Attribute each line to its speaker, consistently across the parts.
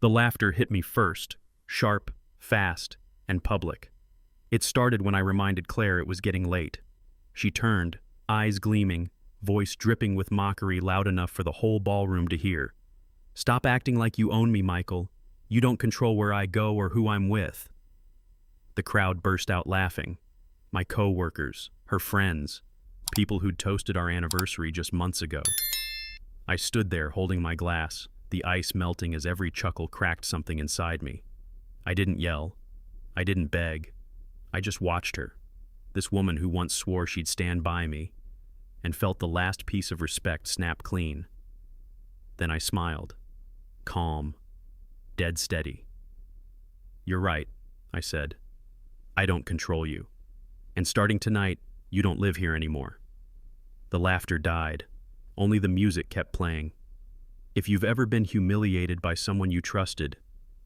Speaker 1: The laughter hit me first, sharp, fast, and public. It started when I reminded Claire it was getting late. She turned, eyes gleaming, voice dripping with mockery loud enough for the whole ballroom to hear. "Stop acting like you own me, Michael. You don't control where I go or who I'm with." The crowd burst out laughing. My coworkers, her friends, people who'd toasted our anniversary just months ago. I stood there holding my glass, the ice melting as every chuckle cracked something inside me. I didn't yell. I didn't beg. I just watched her, this woman who once swore she'd stand by me, and felt the last piece of respect snap clean. Then I smiled, calm, dead steady. "You're right," I said. "I don't control you. And starting tonight, you don't live here anymore." The laughter died. Only the music kept playing. If you've ever been humiliated by someone you trusted,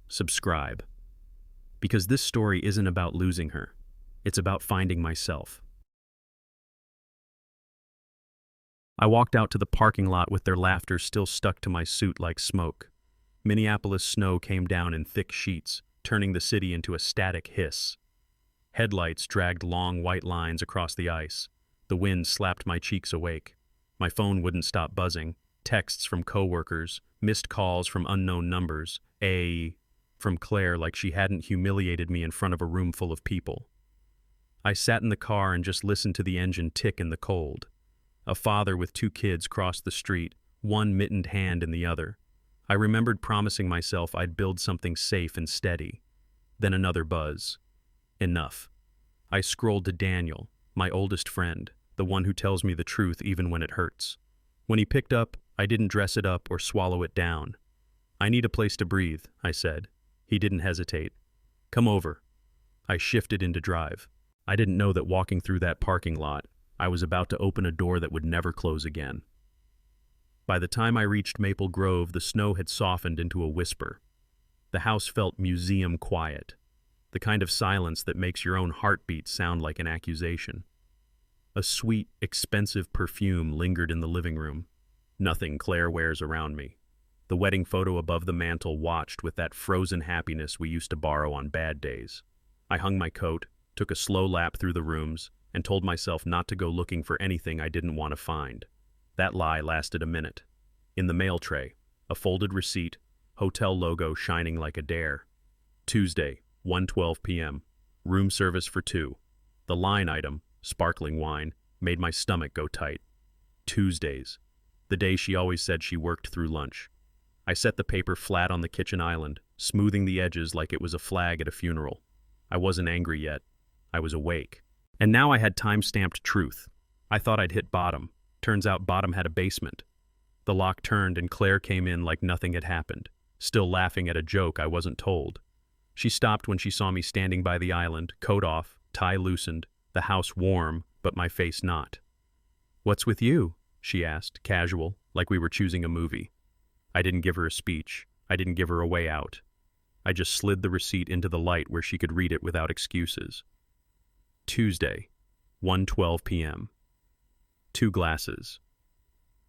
Speaker 1: subscribe. Because this story isn't about losing her. It's about finding myself. I walked out to the parking lot with their laughter still stuck to my suit like smoke. Minneapolis snow came down in thick sheets, turning the city into a static hiss. Headlights dragged long white lines across the ice. The wind slapped my cheeks awake. My phone wouldn't stop buzzing. Texts from coworkers, missed calls from unknown numbers, from Claire like she hadn't humiliated me in front of a room full of people. I sat in the car and just listened to the engine tick in the cold. A father with 2 kids crossed the street, one mittened hand in the other. I remembered promising myself I'd build something safe and steady. Then another buzz. Enough. I scrolled to Daniel, my oldest friend, the one who tells me the truth even when it hurts. When he picked up, I didn't dress it up or swallow it down. "I need a place to breathe," I said. He didn't hesitate. "Come over." I shifted into drive. I didn't know that walking through that parking lot, I was about to open a door that would never close again. By the time I reached Maple Grove, the snow had softened into a whisper. The house felt museum quiet, the kind of silence that makes your own heartbeat sound like an accusation. A sweet, expensive perfume lingered in the living room. Nothing Claire wears around me. The wedding photo above the mantel watched with that frozen happiness we used to borrow on bad days. I hung my coat, took a slow lap through the rooms, and told myself not to go looking for anything I didn't want to find. That lie lasted a minute. In the mail tray, a folded receipt, hotel logo shining like a dare. Tuesday, 1:12 p.m. Room service for 2. The line item, sparkling wine, made my stomach go tight. Tuesdays, the day she always said she worked through lunch. I set the paper flat on the kitchen island, smoothing the edges like it was a flag at a funeral. I wasn't angry yet. I was awake. And now I had time-stamped truth. I thought I'd hit bottom. Turns out bottom had a basement. The lock turned and Claire came in like nothing had happened, still laughing at a joke I wasn't told. She stopped when she saw me standing by the island, coat off, tie loosened, the house warm, but my face not. "What's with you?" she asked, casual, like we were choosing a movie. I didn't give her a speech. I didn't give her a way out. I just slid the receipt into the light where she could read it without excuses. Tuesday, 1:12 p.m. 2 glasses.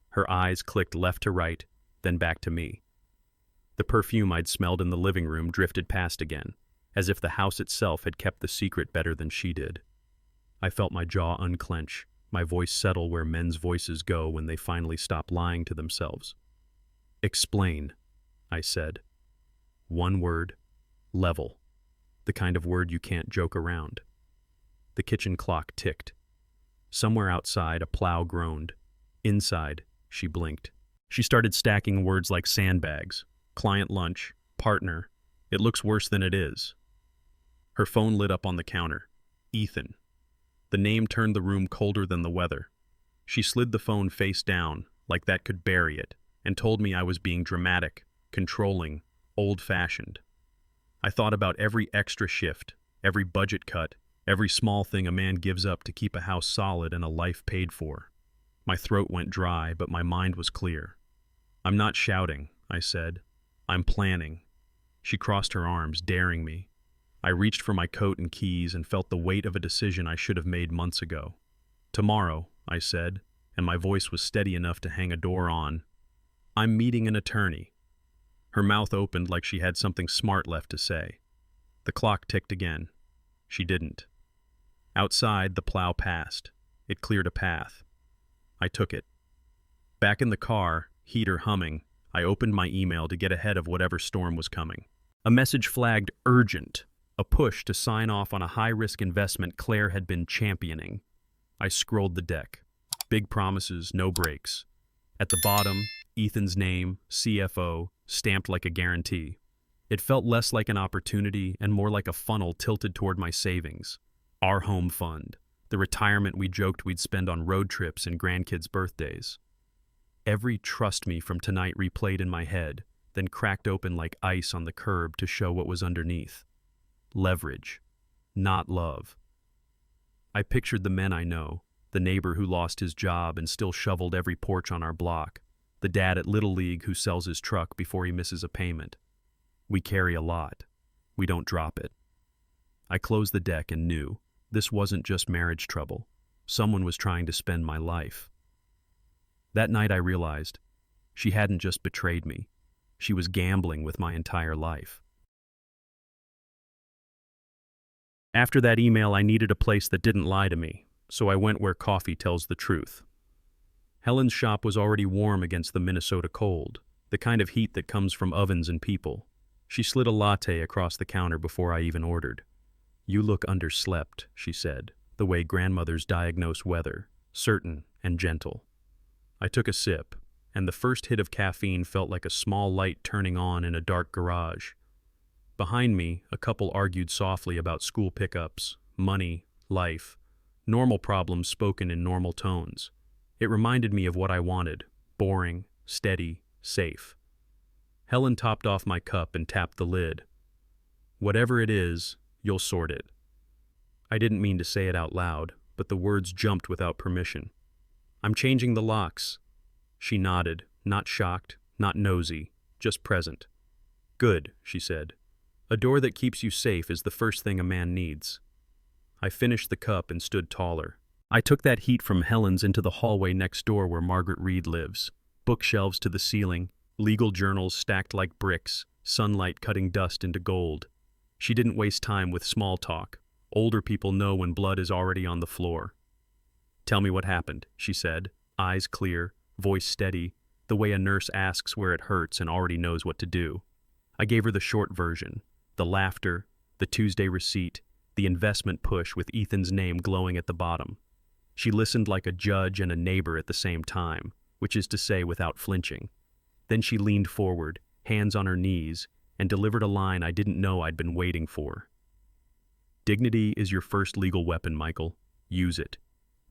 Speaker 1: Her eyes clicked left to right, then back to me. The perfume I'd smelled in the living room drifted past again, as if the house itself had kept the secret better than she did. I felt my jaw unclench, my voice settle where men's voices go when they finally stop lying to themselves. "Explain," I said. One word, level. The kind of word you can't joke around. The kitchen clock ticked. Somewhere outside, a plow groaned. Inside, she blinked. She started stacking words like sandbags, client lunch, partner. It looks worse than it is. Her phone lit up on the counter. Ethan. The name turned the room colder than the weather. She slid the phone face down, like that could bury it, and told me I was being dramatic, controlling, old-fashioned. I thought about every extra shift, every budget cut, every small thing a man gives up to keep a house solid and a life paid for. My throat went dry, but my mind was clear. "I'm not shouting," I said. "I'm planning." She crossed her arms, daring me. I reached for my coat and keys and felt the weight of a decision I should have made months ago. "Tomorrow," I said, and my voice was steady enough to hang a door on. "I'm meeting an attorney." Her mouth opened like she had something smart left to say. The clock ticked again. She didn't. Outside, the plow passed. It cleared a path. I took it. Back in the car, heater humming, I opened my email to get ahead of whatever storm was coming. A message flagged urgent, a push to sign off on a high-risk investment Claire had been championing. I scrolled the deck. Big promises, no breaks. At the bottom, Ethan's name, CFO, stamped like a guarantee. It felt less like an opportunity and more like a funnel tilted toward my savings. Our home fund, the retirement we joked we'd spend on road trips and grandkids' birthdays. Every "trust me" from tonight replayed in my head, then cracked open like ice on the curb to show what was underneath. Leverage, not love. I pictured the men I know, the neighbor who lost his job and still shoveled every porch on our block, the dad at Little League who sells his truck before he misses a payment. We carry a lot. We don't drop it. I closed the deck and knew this wasn't just marriage trouble. Someone was trying to spend my life. That night I realized she hadn't just betrayed me. She was gambling with my entire life. After that email, I needed a place that didn't lie to me, so I went where coffee tells the truth. Helen's shop was already warm against the Minnesota cold, the kind of heat that comes from ovens and people. She slid a latte across the counter before I even ordered. "You look underslept," she said, the way grandmothers diagnose weather, certain and gentle. I took a sip, and the first hit of caffeine felt like a small light turning on in a dark garage. Behind me, a couple argued softly about school pickups, money, life, normal problems spoken in normal tones. It reminded me of what I wanted: boring, steady, safe. Helen topped off my cup and tapped the lid. "Whatever it is, you'll sort it." I didn't mean to say it out loud, but the words jumped without permission. "I'm changing the locks." She nodded, not shocked, not nosy, just present. "Good," she said. "A door that keeps you safe is the first thing a man needs." I finished the cup and stood taller. I took that heat from Helen's into the hallway next door where Margaret Reed lives. Bookshelves to the ceiling, legal journals stacked like bricks, sunlight cutting dust into gold. She didn't waste time with small talk. Older people know when blood is already on the floor. "Tell me what happened," she said, eyes clear, voice steady, the way a nurse asks where it hurts and already knows what to do. I gave her the short version, the laughter, the Tuesday receipt, the investment push with Ethan's name glowing at the bottom. She listened like a judge and a neighbor at the same time, which is to say without flinching. Then she leaned forward, hands on her knees, and delivered a line I didn't know I'd been waiting for. "Dignity is your first legal weapon, Michael. Use it.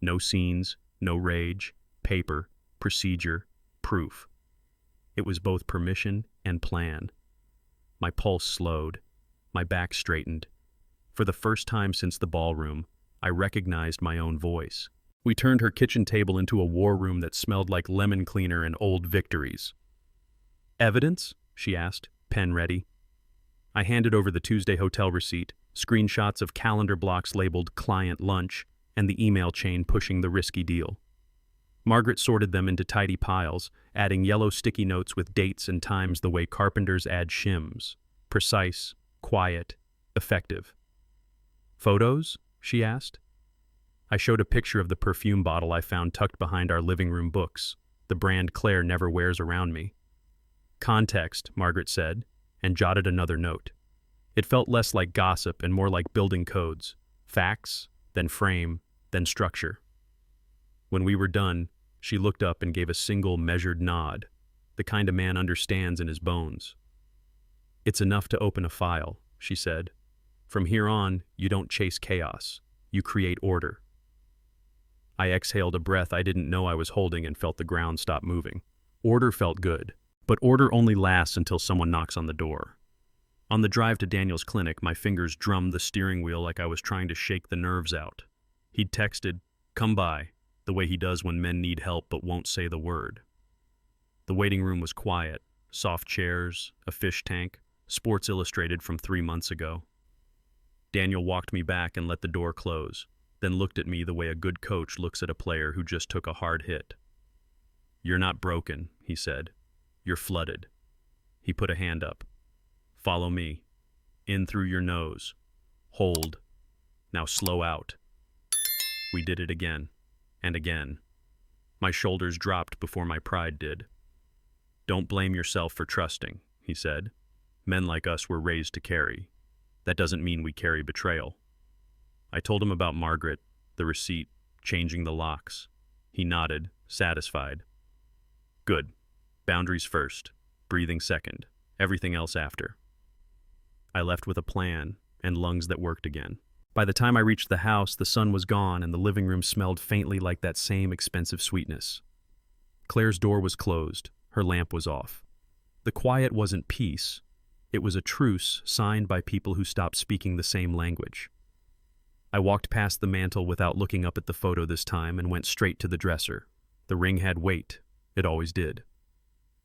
Speaker 1: No scenes, no rage, paper, procedure, proof." It was both permission and plan. My pulse slowed. My back straightened. For the first time since the ballroom, I recognized my own voice. We turned her kitchen table into a war room that smelled like lemon cleaner and old victories. "Evidence?" she asked, pen ready. I handed over the Tuesday hotel receipt, screenshots of calendar blocks labeled "client lunch," and the email chain pushing the risky deal. Margaret sorted them into tidy piles, adding yellow sticky notes with dates and times the way carpenters add shims. Precise, quiet, effective. "Photos?" she asked. I showed a picture of the perfume bottle I found tucked behind our living room books, the brand Claire never wears around me. "Context," Margaret said, and jotted another note. It felt less like gossip and more like building codes. Facts, then frame, then structure. When we were done, she looked up and gave a single measured nod, the kind a man understands in his bones. "It's enough to open a file," she said. "From here on, you don't chase chaos. You create order." I exhaled a breath I didn't know I was holding and felt the ground stop moving. Order felt good, but order only lasts until someone knocks on the door. On the drive to Daniel's clinic, my fingers drummed the steering wheel like I was trying to shake the nerves out. He'd texted, "Come by," the way he does when men need help but won't say the word. The waiting room was quiet, soft chairs, a fish tank, Sports Illustrated from 3 months ago. Daniel walked me back and let the door close, then looked at me the way a good coach looks at a player who just took a hard hit. "You're not broken," he said. "You're flooded." He put a hand up. Follow me. In through your nose. Hold. Now slow out. We did it again. And again. My shoulders dropped before my pride did. Don't blame yourself for trusting, he said. Men like us were raised to carry. That doesn't mean we carry betrayal. I told him about Margaret, the receipt, changing the locks. He nodded, satisfied. Good. Boundaries first. Breathing second. Everything else after. I left with a plan, and lungs that worked again. By the time I reached the house, the sun was gone and the living room smelled faintly like that same expensive sweetness. Claire's door was closed. Her lamp was off. The quiet wasn't peace. It was a truce signed by people who stopped speaking the same language. I walked past the mantel without looking up at the photo this time and went straight to the dresser. The ring had weight. It always did.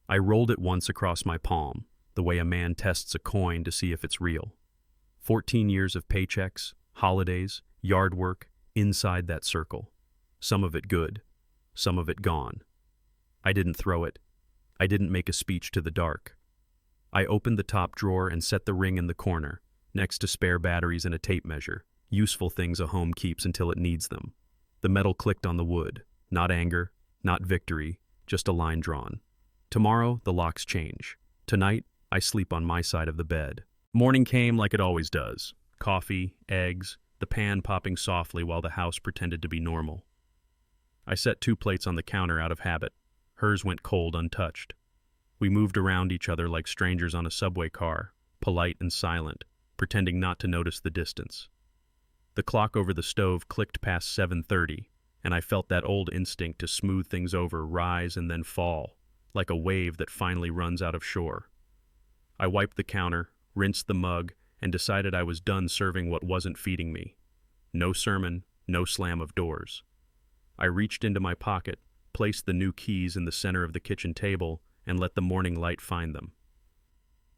Speaker 1: I rolled it once across my palm, the way a man tests a coin to see if it's real. 14 years of paychecks, holidays, yard work, inside that circle. Some of it good, some of it gone. I didn't throw it. I didn't make a speech to the dark. I opened the top drawer and set the ring in the corner, next to spare batteries and a tape measure, useful things a home keeps until it needs them. The metal clicked on the wood. Not anger, not victory, just a line drawn. Tomorrow, the locks change. Tonight, I sleep on my side of the bed. Morning came like it always does. Coffee, eggs, the pan popping softly while the house pretended to be normal. I set 2 plates on the counter out of habit. Hers went cold untouched. We moved around each other like strangers on a subway car, polite and silent, pretending not to notice the distance. The clock over the stove clicked past 7:30, and I felt that old instinct to smooth things over rise and then fall, like a wave that finally runs out of shore. I wiped the counter, rinsed the mug, and decided I was done serving what wasn't feeding me. No sermon, no slam of doors. I reached into my pocket, placed the new keys in the center of the kitchen table, and let the morning light find them.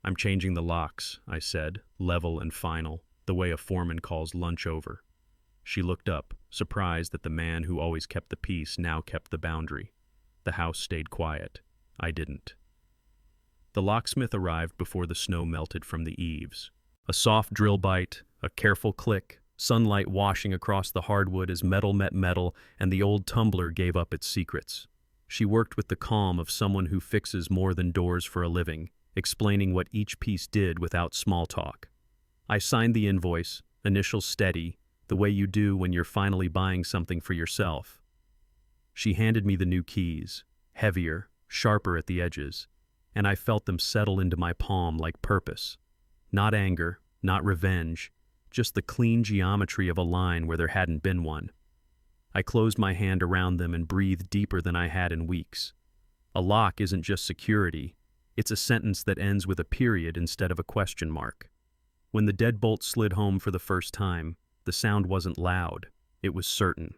Speaker 1: I'm changing the locks, I said, level and final, the way a foreman calls lunch over. She looked up, surprised that the man who always kept the peace now kept the boundary. The house stayed quiet. I didn't. The locksmith arrived before the snow melted from the eaves. A soft drill bite, a careful click, sunlight washing across the hardwood as metal met metal, and the old tumbler gave up its secrets. She worked with the calm of someone who fixes more than doors for a living, explaining what each piece did without small talk. I signed the invoice, initials steady, the way you do when you're finally buying something for yourself. She handed me the new keys, heavier, sharper at the edges, and I felt them settle into my palm like purpose. Not anger, not revenge, just the clean geometry of a line where there hadn't been one. I closed my hand around them and breathed deeper than I had in weeks. A lock isn't just security, it's a sentence that ends with a period instead of a question mark. When the deadbolt slid home for the first time, the sound wasn't loud, it was certain.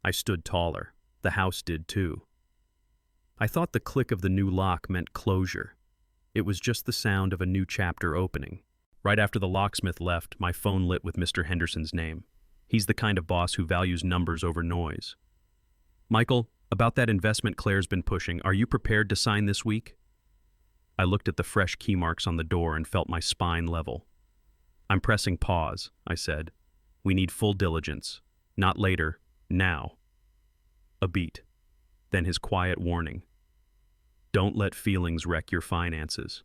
Speaker 1: I stood taller. The house did too. I thought the click of the new lock meant closure. It was just the sound of a new chapter opening. Right after the locksmith left, my phone lit with Mr. Henderson's name. He's the kind of boss who values numbers over noise. Michael, about that investment Claire's been pushing, are you prepared to sign this week? I looked at the fresh key marks on the door and felt my spine level. I'm pressing pause, I said. We need full diligence. Not later, now. A beat. Then his quiet warning. Don't let feelings wreck your finances.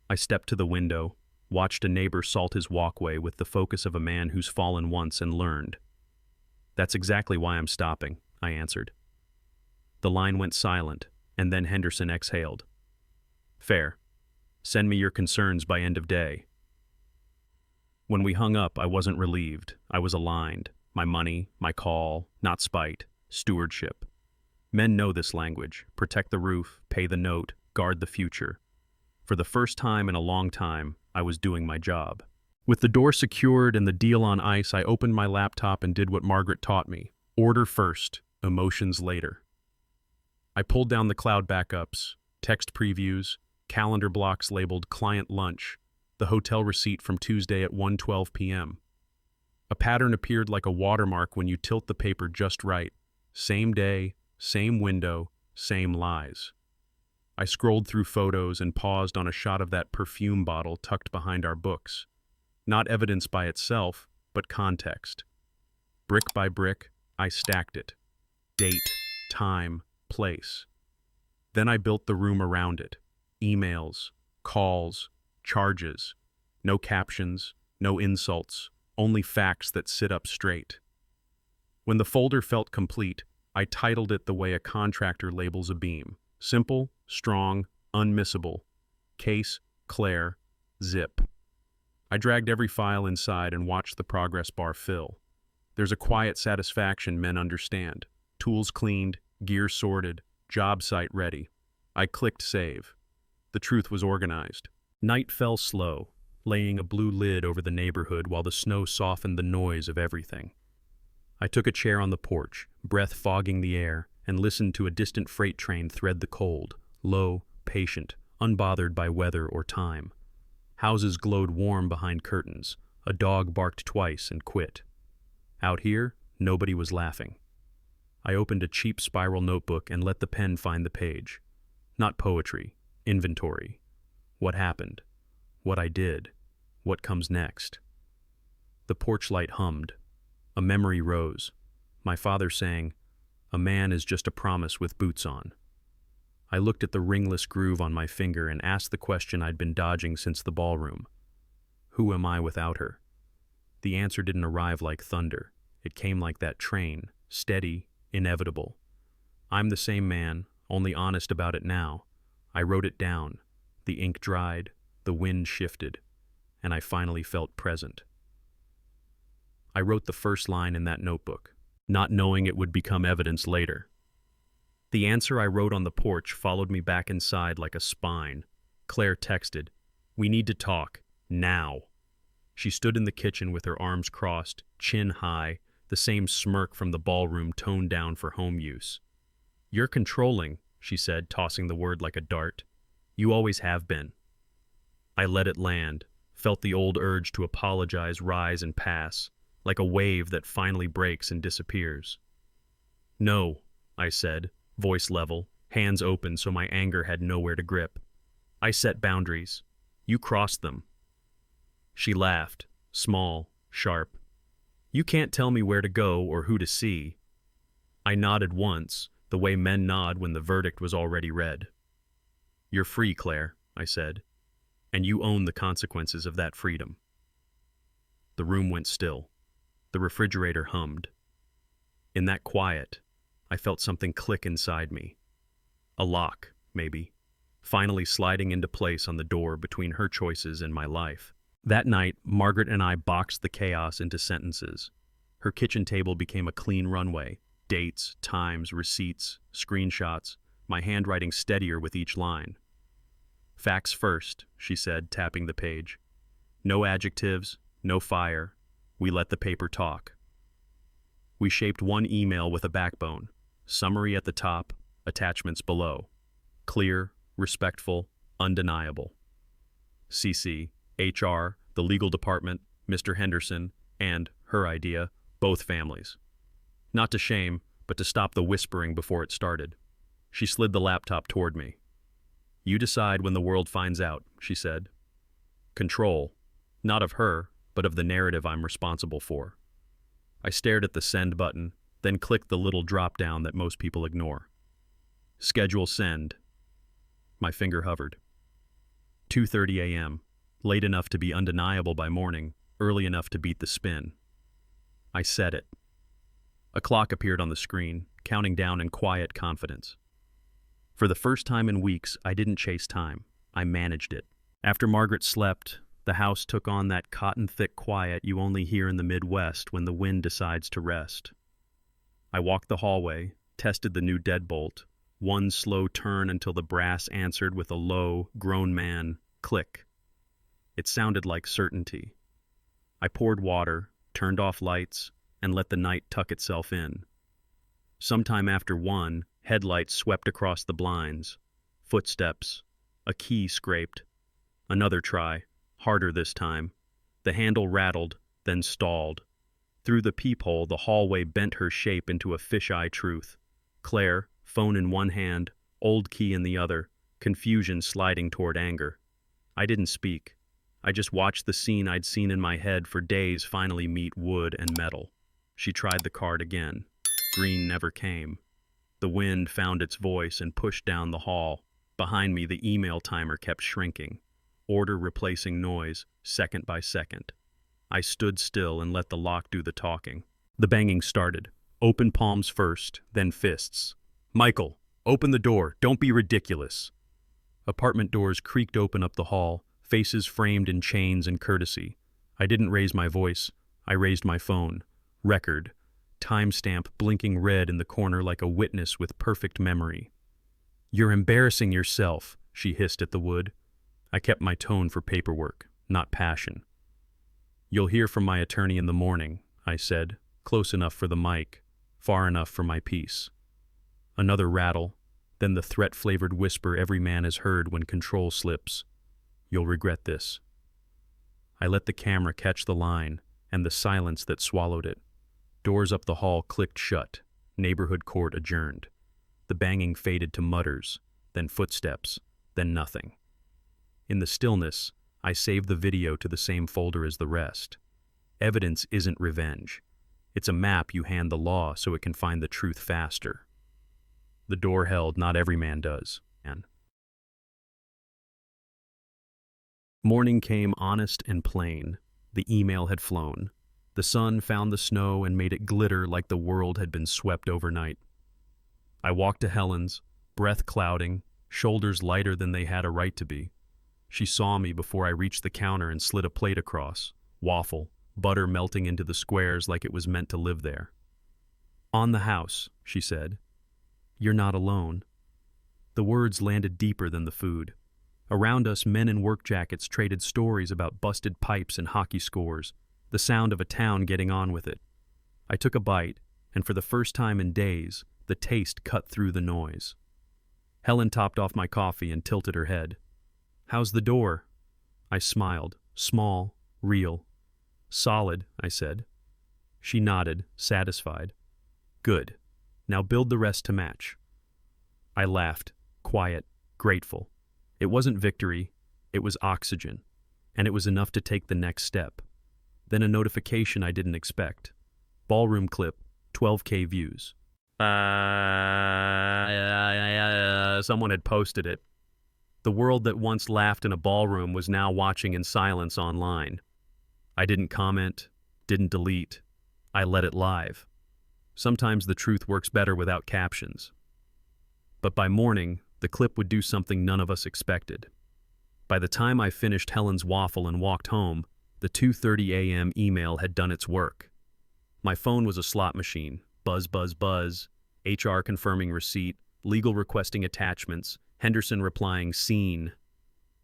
Speaker 1: I stepped to the window, watched a neighbor salt his walkway with the focus of a man who's fallen once and learned. That's exactly why I'm stopping, I answered. The line went silent, and then Henderson exhaled. Fair. Send me your concerns by end of day. When we hung up, I wasn't relieved. I was aligned. My money, my call, not spite, stewardship. Men know this language. Protect the roof, pay the note, guard the future. For the first time in a long time, I was doing my job. With the door secured and the deal on ice, I opened my laptop and did what Margaret taught me. Order first, emotions later. I pulled down the cloud backups, text previews, calendar blocks labeled client lunch, the hotel receipt from Tuesday at 1:12 p.m. A pattern appeared like a watermark when you tilt the paper just right. Same day, same window, same lies. I scrolled through photos and paused on a shot of that perfume bottle tucked behind our books. Not evidence by itself, but context. Brick by brick, I stacked it. Date, time, place. Then I built the room around it. Emails, calls, charges. No captions, no insults, only facts that sit up straight. When the folder felt complete, I titled it the way a contractor labels a beam. Simple, strong, unmissable. Case, Claire, zip. I dragged every file inside and watched the progress bar fill. There's a quiet satisfaction men understand. Tools cleaned, gear sorted, job site ready. I clicked save. The truth was organized. Night fell slow, laying a blue lid over the neighborhood while the snow softened the noise of everything. I took a chair on the porch, breath fogging the air, and listened to a distant freight train thread the cold, low, patient, unbothered by weather or time. Houses glowed warm behind curtains. A dog barked twice and quit. Out here, nobody was laughing. I opened a cheap spiral notebook and let the pen find the page. Not poetry, inventory. What happened? What I did? What comes next? The porch light hummed. A memory rose. My father saying, "A man is just a promise with boots on." I looked at the ringless groove on my finger and asked the question I'd been dodging since the ballroom. Who am I without her? The answer didn't arrive like thunder. It came like that train, steady, inevitable. I'm the same man, only honest about it now. I wrote it down. The ink dried, the wind shifted, and I finally felt present. I wrote the first line in that notebook, not knowing it would become evidence later. The answer I wrote on the porch followed me back inside like a spine. Claire texted, "We need to talk, now." She stood in the kitchen with her arms crossed, chin high, the same smirk from the ballroom toned down for home use. "You're controlling," she said, tossing the word like a dart. "You always have been." I let it land, felt the old urge to apologize rise and pass, like a wave that finally breaks and disappears. "No," I said, voice level, hands open so my anger had nowhere to grip. "I set boundaries. You crossed them." She laughed, small, sharp. "You can't tell me where to go or who to see." I nodded once, the way men nod when the verdict was already read. "You're free, Claire," I said, "and you own the consequences of that freedom." The room went still. The refrigerator hummed. In that quiet, I felt something click inside me. A lock, maybe, finally sliding into place on the door between her choices and my life. That night, Margaret and I boxed the chaos into sentences. Her kitchen table became a clean runway. Dates, times, receipts, screenshots, my handwriting steadier with each line. "Facts first," she said, tapping the page. "No adjectives, no fire. We let the paper talk." We shaped one email with a backbone. Summary at the top, attachments below. Clear, respectful, undeniable. CC, HR, the legal department, Mr. Henderson, and, her idea, both families. Not to shame, but to stop the whispering before it started. She slid the laptop toward me. "You decide when the world finds out," she said. Control, not of her, but of the narrative I'm responsible for. I stared at the send button, then clicked the little drop-down that most people ignore. Schedule send. My finger hovered. 2:30 a.m., late enough to be undeniable by morning, early enough to beat the spin. I set it. A clock appeared on the screen, counting down in quiet confidence. For the first time in weeks, I didn't chase time. I managed it. After Margaret slept, the house took on that cotton-thick quiet you only hear in the Midwest when the wind decides to rest. I walked the hallway, tested the new deadbolt, one slow turn until the brass answered with a low, grown man click. It sounded like certainty. I poured water, turned off lights, and let the night tuck itself in. Sometime after 1, headlights swept across the blinds. Footsteps. A key scraped. Another try, harder this time. The handle rattled, then stalled. Through the peephole, the hallway bent her shape into a fisheye truth. Claire, phone in one hand, old key in the other, confusion sliding toward anger. I didn't speak. I just watched the scene I'd seen in my head for days finally meet wood and metal. She tried the card again. Green never came. The wind found its voice and pushed down the hall. Behind me, the email timer kept shrinking. Order replacing noise, second by second. I stood still and let the lock do the talking. The banging started. Open palms first, then fists. "Michael, open the door. Don't be ridiculous." Apartment doors creaked open up the hall, faces framed in chains and courtesy. I didn't raise my voice. I raised my phone. Record. Timestamp blinking red in the corner like a witness with perfect memory. "You're embarrassing yourself," she hissed at the wood. I kept my tone for paperwork, not passion. "You'll hear from my attorney in the morning," I said, close enough for the mic, far enough for my peace. Another rattle, then the threat-flavored whisper every man has heard when control slips. "You'll regret this." I let the camera catch the line, and the silence that swallowed it. Doors up the hall clicked shut, neighborhood court adjourned. The banging faded to mutters, then footsteps, then nothing. In the stillness, I saved the video to the same folder as the rest. Evidence isn't revenge. It's a map you hand the law so it can find the truth faster. The door held, not every man does. Morning came honest and plain. The email had flown. The sun found the snow and made it glitter like the world had been swept overnight. I walked to Helen's, breath clouding, shoulders lighter than they had a right to be. She saw me before I reached the counter and slid a plate across, waffle, butter melting into the squares like it was meant to live there. "On the house," she said. "You're not alone." The words landed deeper than the food. Around us, men in work jackets traded stories about busted pipes and hockey scores, the sound of a town getting on with it. I took a bite, and for the first time in days, the taste cut through the noise. Helen topped off my coffee and tilted her head. "How's the door?" I smiled, small, real. "Solid," I said. She nodded, satisfied. "Good. Now build the rest to match." I laughed, quiet, grateful. It wasn't victory, it was oxygen, and it was enough to take the next step. Then a notification I didn't expect. Ballroom clip, 12K views. Someone had posted it. The world that once laughed in a ballroom was now watching in silence online. I didn't comment, didn't delete. I let it live. Sometimes the truth works better without captions. But by morning, the clip would do something none of us expected. By the time I finished Helen's waffle and walked home, the 2:30 a.m. email had done its work. My phone was a slot machine. Buzz, buzz, buzz. HR confirming receipt, legal requesting attachments, Henderson replying seen.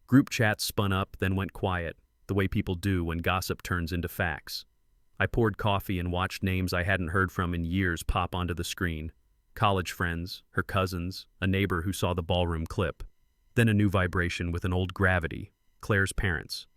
Speaker 1: Group chats spun up, then went quiet, the way people do when gossip turns into facts. I poured coffee and watched names I hadn't heard from in years pop onto the screen. College friends, her cousins, a neighbor who saw the ballroom clip. Then a new vibration with an old gravity, Claire's parents.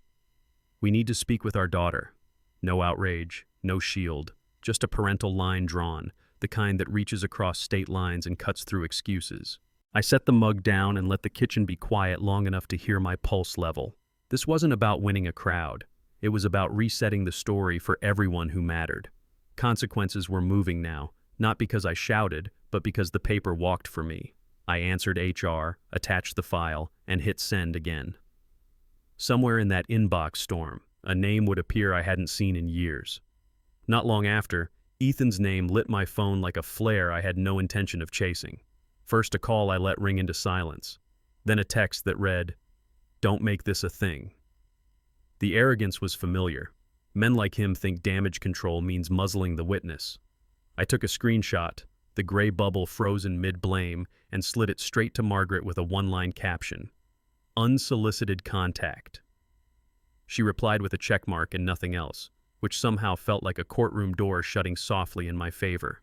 Speaker 1: "We need to speak with our daughter." No outrage, no shield, just a parental line drawn, the kind that reaches across state lines and cuts through excuses. I set the mug down and let the kitchen be quiet long enough to hear my pulse level. This wasn't about winning a crowd. It was about resetting the story for everyone who mattered. Consequences were moving now, not because I shouted, but because the paper walked for me. I answered HR, attached the file, and hit send again. Somewhere in that inbox storm, a name would appear I hadn't seen in years. Not long after, Ethan's name lit my phone like a flare I had no intention of chasing. First a call I let ring into silence, then a text that read, "Don't make this a thing." The arrogance was familiar. Men like him think damage control means muzzling the witness. I took a screenshot, the gray bubble frozen mid-blame, and slid it straight to Margaret with a one-line caption. "Unsolicited contact." She replied with a checkmark and nothing else, which somehow felt like a courtroom door shutting softly in my favor.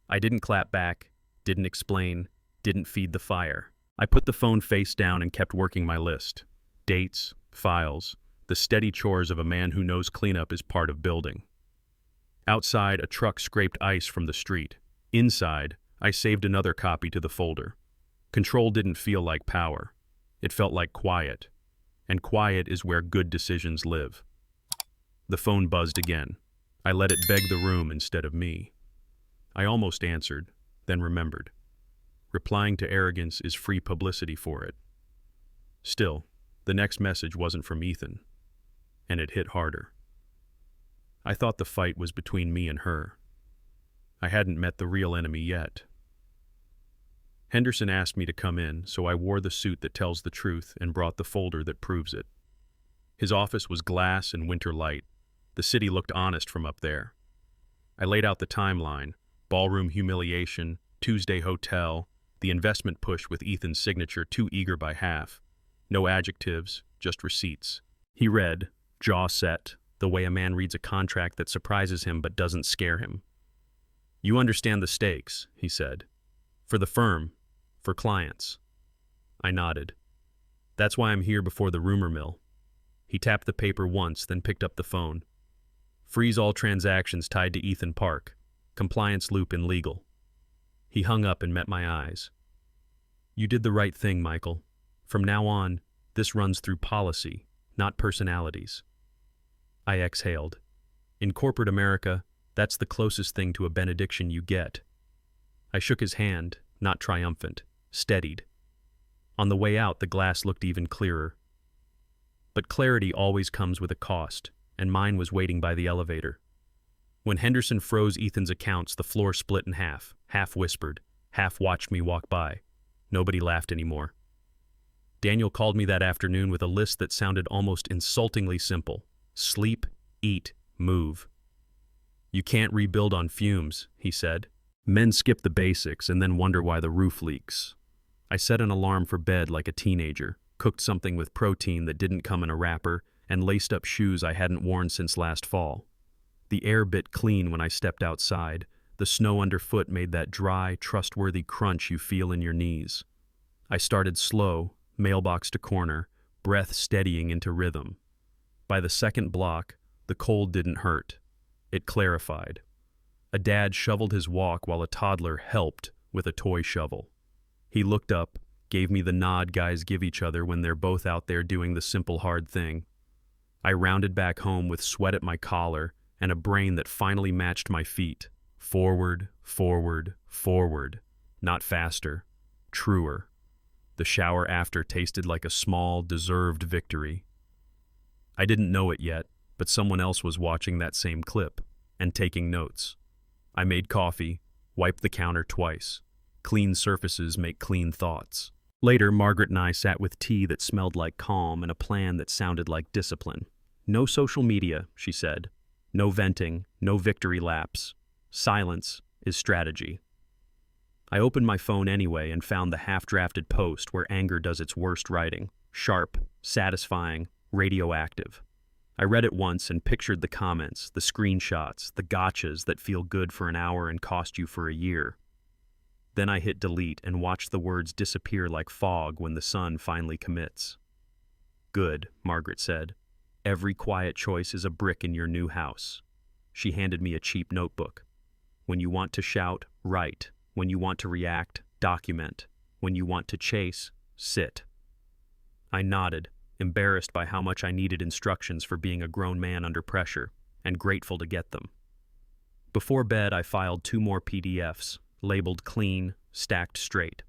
Speaker 1: I didn't clap back, didn't explain, didn't feed the fire. I put the phone face down and kept working my list. Dates, files, the steady chores of a man who knows cleanup is part of building. Outside, a truck scraped ice from the street. Inside, I saved another copy to the folder. Control didn't feel like power. It felt like quiet, and quiet is where good decisions live. The phone buzzed again. I let it beg the room instead of me. I almost answered, then remembered. Replying to arrogance is free publicity for it. Still, the next message wasn't from Ethan, and it hit harder. I thought the fight was between me and her. I hadn't met the real enemy yet. Henderson asked me to come in, so I wore the suit that tells the truth and brought the folder that proves it. His office was glass and winter light. The city looked honest from up there. I laid out the timeline: ballroom humiliation, Tuesday hotel, the investment push with Ethan's signature too eager by half. No adjectives, just receipts. He read, jaw set, the way a man reads a contract that surprises him but doesn't scare him. "You understand the stakes," he said. "For the firm, for clients." I nodded. "That's why I'm here before the rumor mill." He tapped the paper once, then picked up the phone. "Freeze all transactions tied to Ethan Park. Compliance loop in legal." He hung up and met my eyes. "You did the right thing, Michael. From now on, this runs through policy, not personalities." I exhaled. In corporate America, that's the closest thing to a benediction you get. I shook his hand, not triumphant, steadied. On the way out, the glass looked even clearer. But clarity always comes with a cost, and mine was waiting by the elevator. When Henderson froze Ethan's accounts, the floor split in half whispered, half watched me walk by. Nobody laughed anymore. Daniel called me that afternoon with a list that sounded almost insultingly simple. Sleep, eat, move. "You can't rebuild on fumes," he said. "Men skip the basics and then wonder why the roof leaks." I set an alarm for bed like a teenager, cooked something with protein that didn't come in a wrapper, and laced up shoes I hadn't worn since last fall. The air bit clean when I stepped outside. The snow underfoot made that dry, trustworthy crunch you feel in your knees. I started slow, mailbox to corner, breath steadying into rhythm. By the second block, the cold didn't hurt. It clarified. A dad shoveled his walk while a toddler helped with a toy shovel. He looked up, gave me the nod guys give each other when they're both out there doing the simple hard thing. I rounded back home with sweat at my collar and a brain that finally matched my feet. Forward, forward, forward. Not faster, truer. The shower after tasted like a small, deserved victory. I didn't know it yet, but someone else was watching that same clip and taking notes. I made coffee, wiped the counter twice. Clean surfaces make clean thoughts. Later, Margaret and I sat with tea that smelled like calm and a plan that sounded like discipline. "No social media," she said. "No venting, no victory laps. Silence is strategy." I opened my phone anyway and found the half-drafted post where anger does its worst writing. Sharp, satisfying, radioactive. I read it once and pictured the comments, the screenshots, the gotchas that feel good for an hour and cost you for a year. Then I hit delete and watched the words disappear like fog when the sun finally commits. "Good," Margaret said. "Every quiet choice is a brick in your new house." She handed me a cheap notebook. "When you want to shout, write. When you want to react, document. When you want to chase, sit." I nodded, embarrassed by how much I needed instructions for being a grown man under pressure, and grateful to get them. Before bed, I filed 2 more PDFs, labeled clean, stacked straight.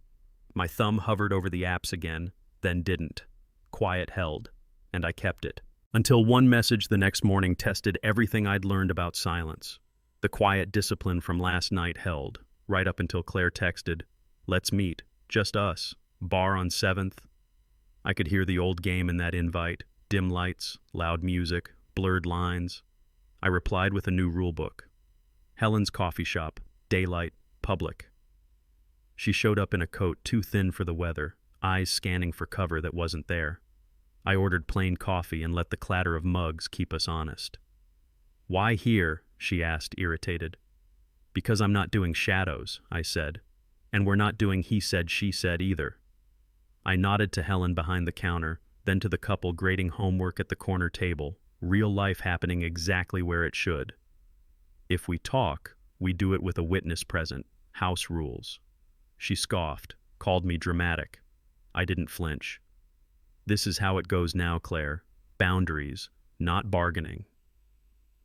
Speaker 1: My thumb hovered over the apps again, then didn't. Quiet held, and I kept it. Until one message the next morning tested everything I'd learned about silence. The quiet discipline from last night held, right up until Claire texted, "Let's meet, just us, bar on 7th. I could hear the old game in that invite, dim lights, loud music, blurred lines. I replied with a new rulebook. Helen's coffee shop, daylight, public. She showed up in a coat too thin for the weather, eyes scanning for cover that wasn't there. I ordered plain coffee and let the clatter of mugs keep us honest. "Why here?" she asked, irritated. "Because I'm not doing shadows," I said. "And we're not doing he said, she said either." I nodded to Helen behind the counter, then to the couple grading homework at the corner table, real life happening exactly where it should. "If we talk, we do it with a witness present, house rules." She scoffed, called me dramatic. I didn't flinch. This is how it goes now, Claire. Boundaries, not bargaining.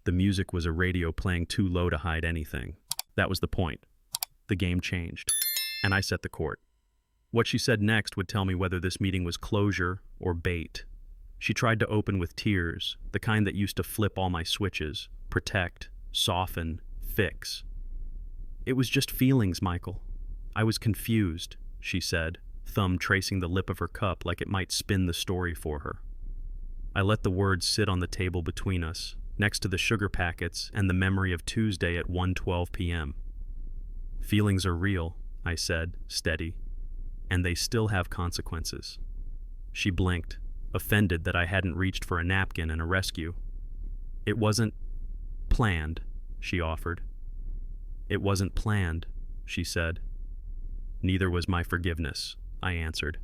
Speaker 1: The music was a radio playing too low to hide anything. That was the point. The game changed, and I set the court. What she said next would tell me whether this meeting was closure or bait. She tried to open with tears, the kind that used to flip all my switches, protect, soften, fix. It was just feelings, Michael. I was confused, she said, thumb tracing the lip of her cup like it might spin the story for her. I let the words sit on the table between us, next to the sugar packets and the memory of Tuesday at 1:12 p.m. Feelings are real, I said, steady, and they still have consequences. She blinked, offended that I hadn't reached for a napkin and a rescue. It wasn't planned, she offered. It wasn't planned, she said. Neither was my forgiveness, I answered.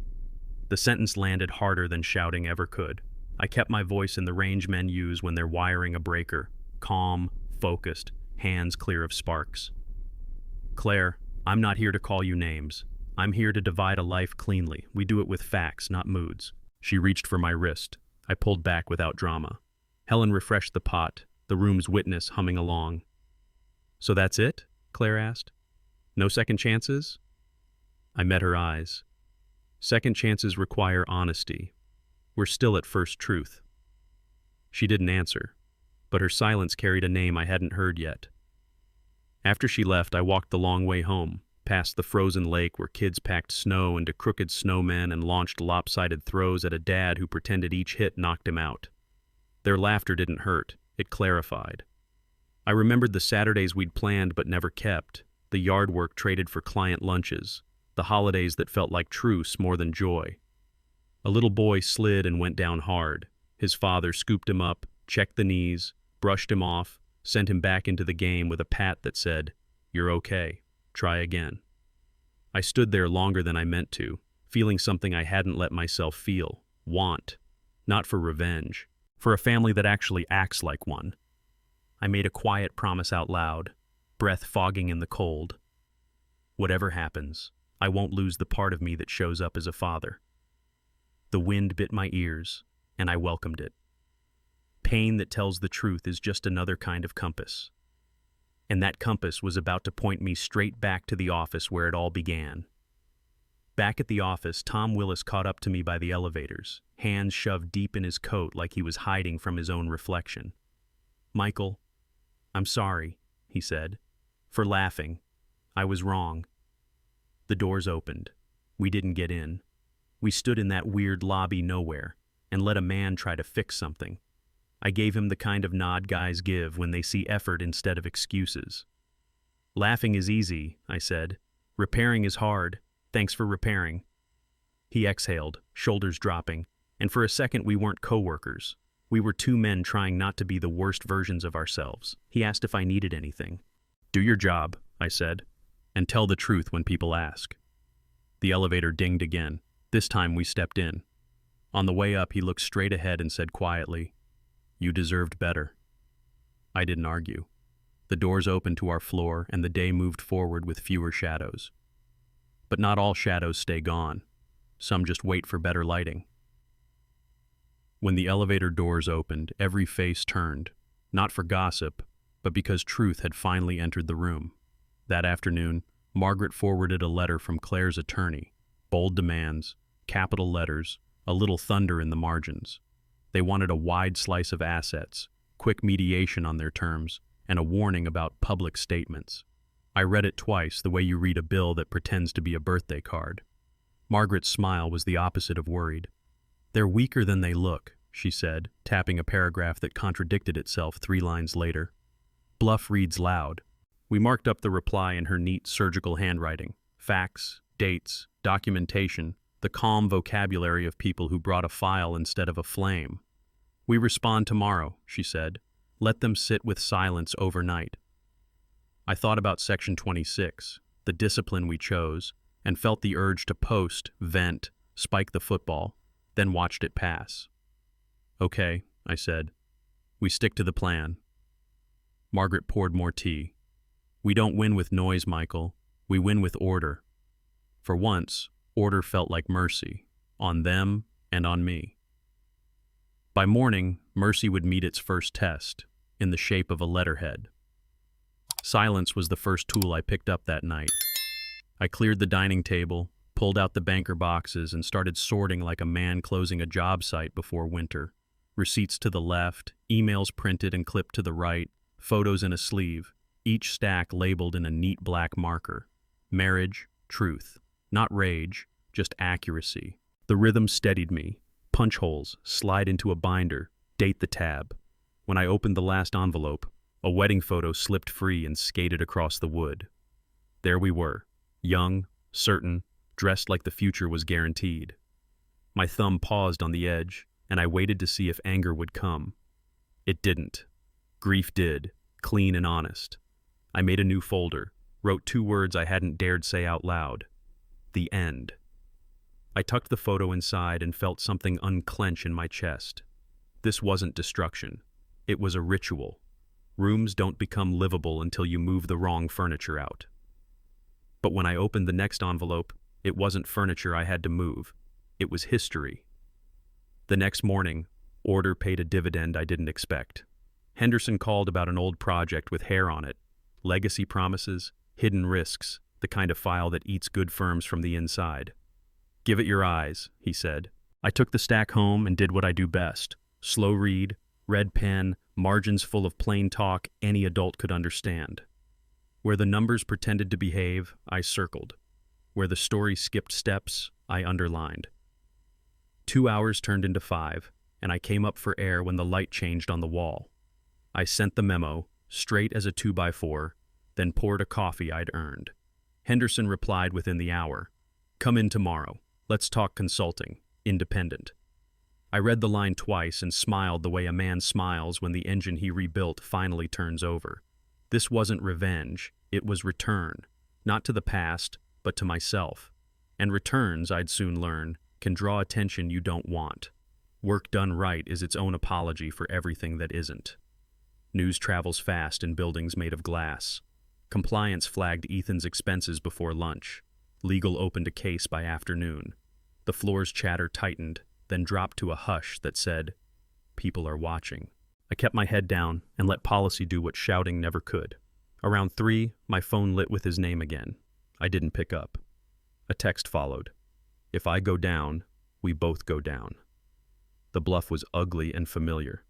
Speaker 1: The sentence landed harder than shouting ever could. I kept my voice in the range men use when they're wiring a breaker, calm, focused, hands clear of sparks. Claire, I'm not here to call you names. I'm here to divide a life cleanly. We do it with facts, not moods. She reached for my wrist. I pulled back without drama. Helen refreshed the pot, the room's witness humming along. So that's it? Claire asked. No second chances? I met her eyes. Second chances require honesty. We're still at first truth. She didn't answer, but her silence carried a name I hadn't heard yet. After she left, I walked the long way home, past the frozen lake where kids packed snow into crooked snowmen and launched lopsided throws at a dad who pretended each hit knocked him out. Their laughter didn't hurt, it clarified. I remembered the Saturdays we'd planned but never kept, the yard work traded for client lunches, the holidays that felt like truce more than joy. A little boy slid and went down hard. His father scooped him up, checked the knees, brushed him off, sent him back into the game with a pat that said, "You're okay. Try again." I stood there longer than I meant to, feeling something I hadn't let myself feel, want, not for revenge, for a family that actually acts like one. I made a quiet promise out loud, breath fogging in the cold. Whatever happens, I won't lose the part of me that shows up as a father. The wind bit my ears, and I welcomed it. Pain that tells the truth is just another kind of compass. And that compass was about to point me straight back to the office where it all began. Back at the office, Tom Willis caught up to me by the elevators, hands shoved deep in his coat like he was hiding from his own reflection. "Michael, I'm sorry," he said, "for laughing. I was wrong." The doors opened. We didn't get in. We stood in that weird lobby nowhere and let a man try to fix something. I gave him the kind of nod guys give when they see effort instead of excuses. "Laughing is easy," I said. "Repairing is hard. Thanks for repairing." He exhaled, shoulders dropping, and for a second we weren't coworkers. We were two men trying not to be the worst versions of ourselves. He asked if I needed anything. "Do your job," I said, "and tell the truth when people ask." The elevator dinged again. This time we stepped in. On the way up, he looked straight ahead and said quietly, "You deserved better." I didn't argue. The doors opened to our floor, and the day moved forward with fewer shadows. But not all shadows stay gone. Some just wait for better lighting. When the elevator doors opened, every face turned, not for gossip, but because truth had finally entered the room. That afternoon, Margaret forwarded a letter from Claire's attorney, bold demands, capital letters, a little thunder in the margins. They wanted a wide slice of assets, quick mediation on their terms, and a warning about public statements. I read it twice, the way you read a bill that pretends to be a birthday card. Margaret's smile was the opposite of worried. "They're weaker than they look," she said, tapping a paragraph that contradicted itself 3 lines later. "Bluff reads loud." We marked up the reply in her neat surgical handwriting. Facts, dates, documentation, the calm vocabulary of people who brought a file instead of a flame. "We respond tomorrow," she said. "Let them sit with silence overnight." I thought about Section 26, the discipline we chose, and felt the urge to post, vent, spike the football, then watched it pass. "Okay," I said. "We stick to the plan." Margaret poured more tea. "We don't win with noise, Michael. We win with order." For once, order felt like mercy, on them and on me. By morning, mercy would meet its first test, in the shape of a letterhead. Silence was the first tool I picked up that night. I cleared the dining table, pulled out the banker boxes, and started sorting like a man closing a job site before winter. Receipts to the left, emails printed and clipped to the right, photos in a sleeve, each stack labeled in a neat black marker. Marriage, truth. Not rage, just accuracy. The rhythm steadied me. Punch holes, slide into a binder, date the tab. When I opened the last envelope, a wedding photo slipped free and skated across the wood. There we were, young, certain, dressed like the future was guaranteed. My thumb paused on the edge, and I waited to see if anger would come. It didn't. Grief did, clean and honest. I made a new folder, wrote 2 words I hadn't dared say out loud. The end. I tucked the photo inside and felt something unclench in my chest. This wasn't destruction. It was a ritual. Rooms don't become livable until you move the wrong furniture out. But when I opened the next envelope, it wasn't furniture I had to move. It was history. The next morning, order paid a dividend I didn't expect. Henderson called about an old project with hair on it. Legacy promises, hidden risks, the kind of file that eats good firms from the inside. Give it your eyes, he said. I took the stack home and did what I do best. Slow read, red pen, margins full of plain talk any adult could understand. Where the numbers pretended to behave, I circled. Where the story skipped steps, I underlined. 2 hours turned into 5, and I came up for air when the light changed on the wall. I sent the memo, straight as a 2x4, then poured a coffee I'd earned. Henderson replied within the hour. Come in tomorrow. Let's talk consulting. Independent. I read the line twice and smiled the way a man smiles when the engine he rebuilt finally turns over. This wasn't revenge, it was return. Not to the past, but to myself. And returns, I'd soon learn, can draw attention you don't want. Work done right is its own apology for everything that isn't. News travels fast in buildings made of glass. Compliance flagged Ethan's expenses before lunch. Legal opened a case by afternoon. The floor's chatter tightened, then dropped to a hush that said, people are watching. I kept my head down and let policy do what shouting never could. Around 3, my phone lit with his name again. I didn't pick up. A text followed. If I go down, we both go down. The bluff was ugly and familiar.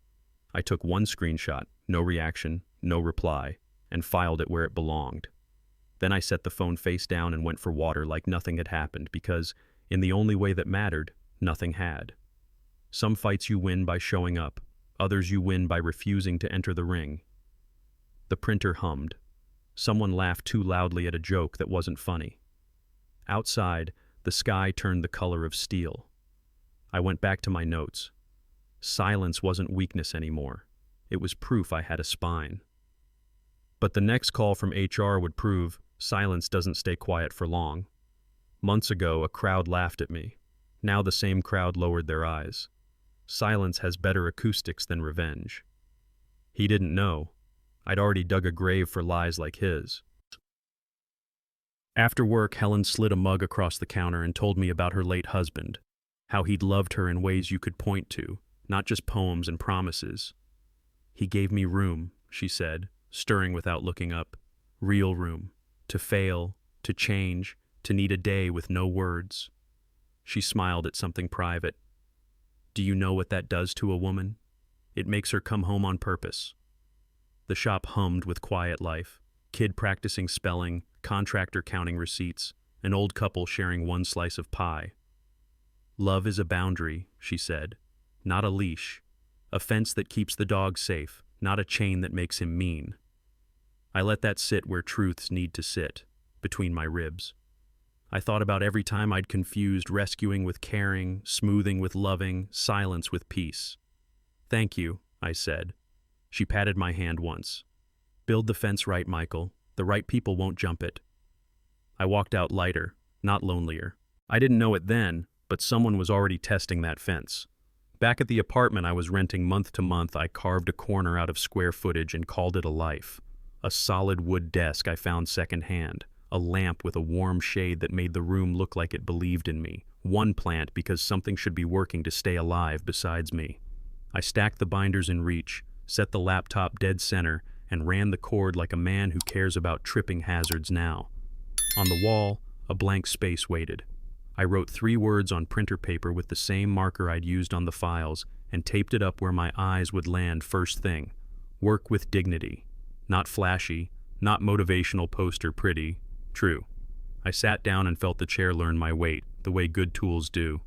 Speaker 1: I took one screenshot, no reaction, no reply, and filed it where it belonged. Then I set the phone face down and went for water like nothing had happened because, in the only way that mattered, nothing had. Some fights you win by showing up, others you win by refusing to enter the ring. The printer hummed. Someone laughed too loudly at a joke that wasn't funny. Outside, the sky turned the color of steel. I went back to my notes. Silence wasn't weakness anymore. It was proof I had a spine. But the next call from HR would prove silence doesn't stay quiet for long. Months ago, a crowd laughed at me. Now the same crowd lowered their eyes. Silence has better acoustics than revenge. He didn't know. I'd already dug a grave for lies like his. After work, Helen slid a mug across the counter and told me about her late husband, how he'd loved her in ways you could point to, not just poems and promises. He gave me room, she said, stirring without looking up. Real room. To fail, to change, to need a day with no words. She smiled at something private. Do you know what that does to a woman? It makes her come home on purpose. The shop hummed with quiet life. Kid practicing spelling, contractor counting receipts, an old couple sharing one slice of pie. Love is a boundary, she said, not a leash. A fence that keeps the dog safe, not a chain that makes him mean. I let that sit where truths need to sit, between my ribs. I thought about every time I'd confused rescuing with caring, smoothing with loving, silence with peace. Thank you, I said. She patted my hand once. Build the fence right, Michael. The right people won't jump it. I walked out lighter, not lonelier. I didn't know it then, but someone was already testing that fence. Back at the apartment I was renting month to month, I carved a corner out of square footage and called it a life. A solid wood desk I found secondhand, a lamp with a warm shade that made the room look like it believed in me, one plant because something should be working to stay alive besides me. I stacked the binders in reach, set the laptop dead center, and ran the cord like a man who cares about tripping hazards now. On the wall, a blank space waited. I wrote 3 words on printer paper with the same marker I'd used on the files and taped it up where my eyes would land first thing. Work with dignity. Not flashy, not motivational poster pretty. True. I sat down and felt the chair learn my weight, the way good tools do.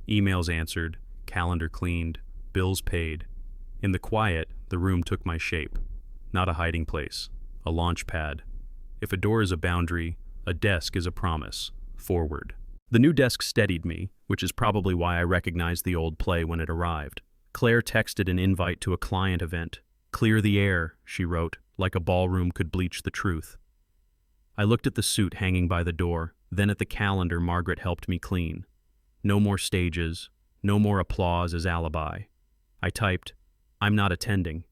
Speaker 1: Emails answered, calendar cleaned, bills paid. In the quiet, the room took my shape. Not a hiding place, a launch pad. If a door is a boundary, a desk is a promise. Forward. The new desk steadied me, which is probably why I recognized the old play when it arrived. Claire texted an invite to a client event. "Clear the air," she wrote, like a ballroom could bleach the truth. I looked at the suit hanging by the door, then at the calendar Margaret helped me clean. No more stages, no more applause as alibi. I typed, "I'm not attending,"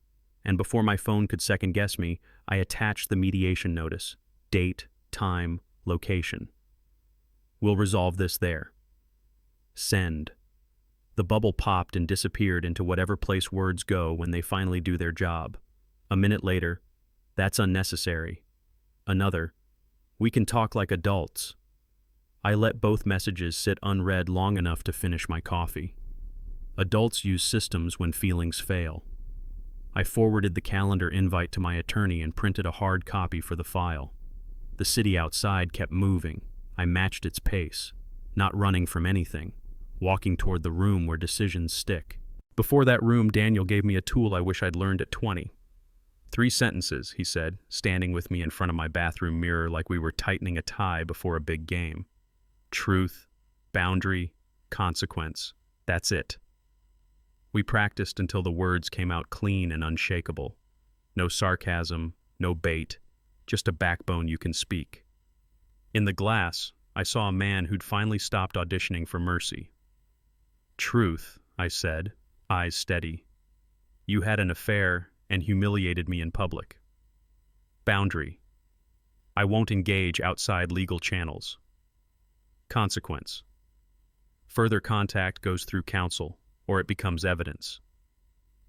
Speaker 1: and before my phone could second-guess me, I attached the mediation notice. Date, time, location. We'll resolve this there. Send. The bubble popped and disappeared into whatever place words go when they finally do their job. A minute later, "That's unnecessary." Another, "We can talk like adults." I let both messages sit unread long enough to finish my coffee. Adults use systems when feelings fail. I forwarded the calendar invite to my attorney and printed a hard copy for the file. The city outside kept moving. I matched its pace, not running from anything, walking toward the room where decisions stick. Before that room, Daniel gave me a tool I wish I'd learned at 20. 3 sentences, he said, standing with me in front of my bathroom mirror like we were tightening a tie before a big game. Truth, boundary, consequence. That's it. We practiced until the words came out clean and unshakable. No sarcasm, no bait, just a backbone you can speak. In the glass, I saw a man who'd finally stopped auditioning for mercy. "Truth," I said, eyes steady. "You had an affair and humiliated me in public." Boundary. "I won't engage outside legal channels." Consequence. "Further contact goes through counsel, or it becomes evidence."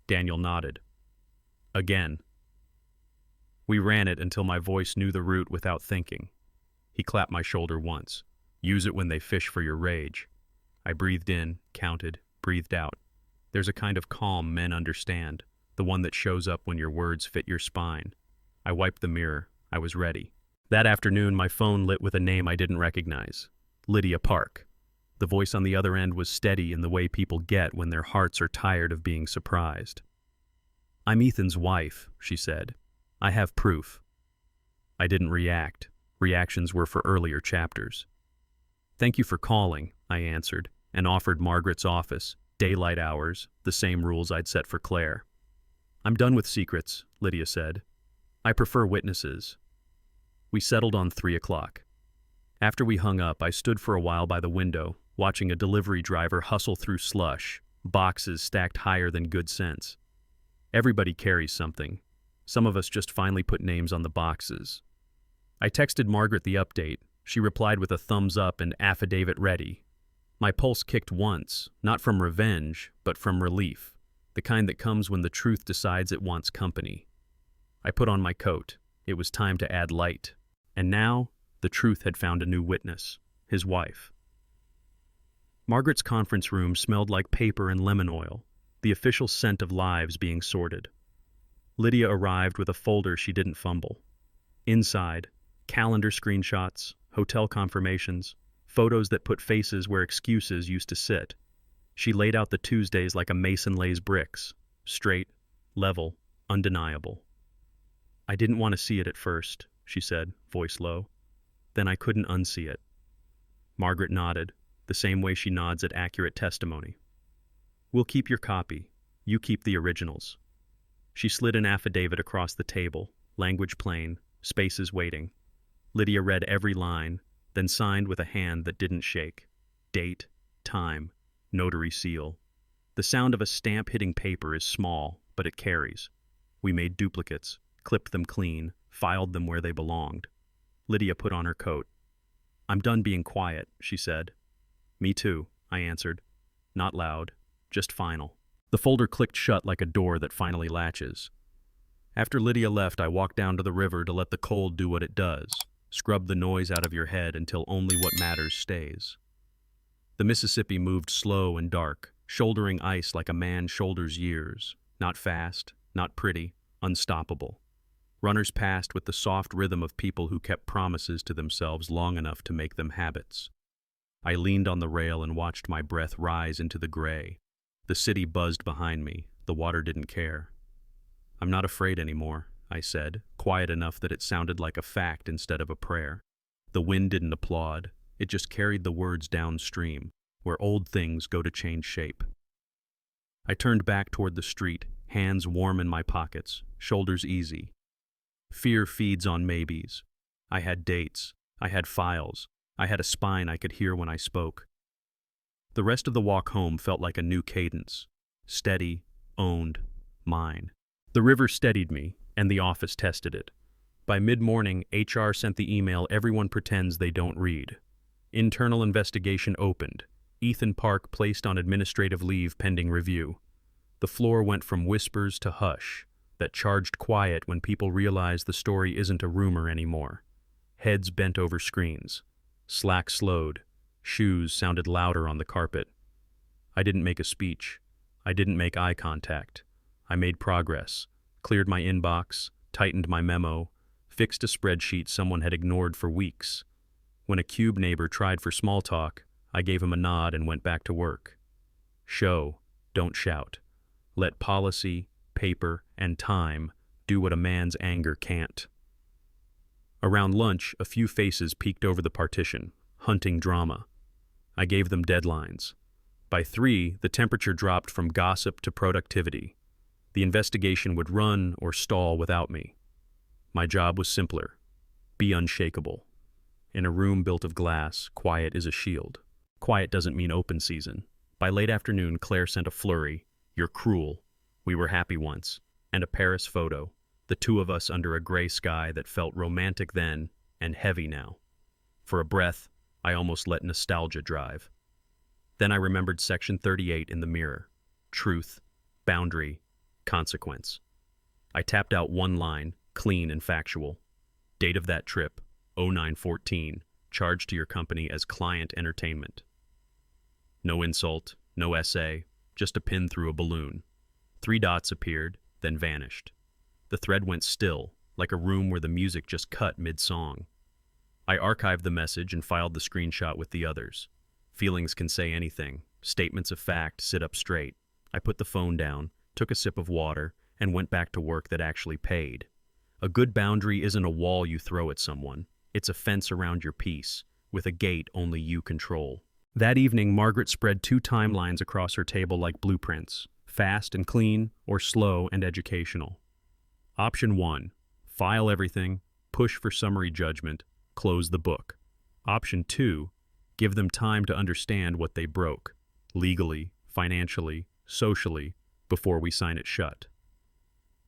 Speaker 1: Daniel nodded. Again. We ran it until my voice knew the route without thinking. He clapped my shoulder once. "Use it when they fish for your rage." I breathed in, counted, breathed out. There's a kind of calm men understand, the one that shows up when your words fit your spine. I wiped the mirror. I was ready. That afternoon, my phone lit with a name I didn't recognize. Lydia Park. The voice on the other end was steady in the way people get when their hearts are tired of being surprised. "I'm Ethan's wife," she said. "I have proof." I didn't react. Reactions were for earlier chapters. "Thank you for calling," I answered, and offered Margaret's office, daylight hours, the same rules I'd set for Claire. "I'm done with secrets," Lydia said. "I prefer witnesses." We settled on 3 o'clock. After we hung up, I stood for a while by the window, watching a delivery driver hustle through slush, boxes stacked higher than good sense. Everybody carries something. Some of us just finally put names on the boxes. I texted Margaret the update. She replied with a thumbs up and affidavit ready. My pulse kicked once, not from revenge, but from relief, the kind that comes when the truth decides it wants company. I put on my coat. It was time to add light. And now, the truth had found a new witness, his wife. Margaret's conference room smelled like paper and lemon oil, the official scent of lives being sorted. Lydia arrived with a folder she didn't fumble. Inside, calendar screenshots, hotel confirmations, photos that put faces where excuses used to sit. She laid out the Tuesdays like a mason lays bricks, straight, level, undeniable. "I didn't want to see it at first," she said, voice low. "Then I couldn't unsee it." Margaret nodded, the same way she nods at accurate testimony. "We'll keep your copy. You keep the originals." She slid an affidavit across the table, language plain, spaces waiting. Lydia read every line, then signed with a hand that didn't shake. Date, time, notary seal. The sound of a stamp hitting paper is small, but it carries. We made duplicates, clipped them clean, filed them where they belonged. Lydia put on her coat. "I'm done being quiet," she said. "Me too," I answered. Not loud, just final. The folder clicked shut like a door that finally latches. After Lydia left, I walked down to the river to let the cold do what it does, scrub the noise out of your head until only what matters stays. The Mississippi moved slow and dark, shouldering ice like a man shoulders years, not fast, not pretty, unstoppable. Runners passed with the soft rhythm of people who kept promises to themselves long enough to make them habits. I leaned on the rail and watched my breath rise into the gray. The city buzzed behind me. The water didn't care. "I'm not afraid anymore," I said, quiet enough that it sounded like a fact instead of a prayer. The wind didn't applaud. It just carried the words downstream, where old things go to change shape. I turned back toward the street, hands warm in my pockets, shoulders easy. Fear feeds on maybes. I had dates. I had files. I had a spine I could hear when I spoke. The rest of the walk home felt like a new cadence. Steady, owned, mine. The river steadied me, and the office tested it. By mid-morning, HR sent the email everyone pretends they don't read. Internal investigation opened. Ethan Park placed on administrative leave pending review. The floor went from whispers to hush, that charged quiet when people realize the story isn't a rumor anymore. Heads bent over screens. Slack slowed. Shoes sounded louder on the carpet. I didn't make a speech. I didn't make eye contact. I made progress, cleared my inbox, tightened my memo, fixed a spreadsheet someone had ignored for weeks. When a cube neighbor tried for small talk, I gave him a nod and went back to work. Show, don't shout. Let policy, paper, and time do what a man's anger can't. Around lunch, a few faces peeked over the partition, hunting drama. I gave them deadlines. By 3, the temperature dropped from gossip to productivity. The investigation would run or stall without me. My job was simpler. Be unshakable. In a room built of glass, quiet is a shield. Quiet doesn't mean open season. By late afternoon, Claire sent a flurry. "You're cruel. We were happy once." And a Paris photo. The two of us under a gray sky that felt romantic then and heavy now. For a breath, I almost let nostalgia drive. Then I remembered Section 38 in the mirror. Truth, boundary, consequence. I tapped out one line, clean and factual. Date of that trip, 0914, charged to your company as client entertainment. No insult, no essay, just a pin through a balloon. 3 dots appeared, then vanished. The thread went still, like a room where the music just cut mid-song. I archived the message and filed the screenshot with the others. Feelings can say anything. Statements of fact sit up straight. I put the phone down, took a sip of water, and went back to work that actually paid. A good boundary isn't a wall you throw at someone. It's a fence around your peace, with a gate only you control. That evening, Margaret spread 2 timelines across her table like blueprints, fast and clean, or slow and educational. Option 1, file everything, push for summary judgment, close the book. Option 2, give them time to understand what they broke, legally, financially, socially, before we sign it shut.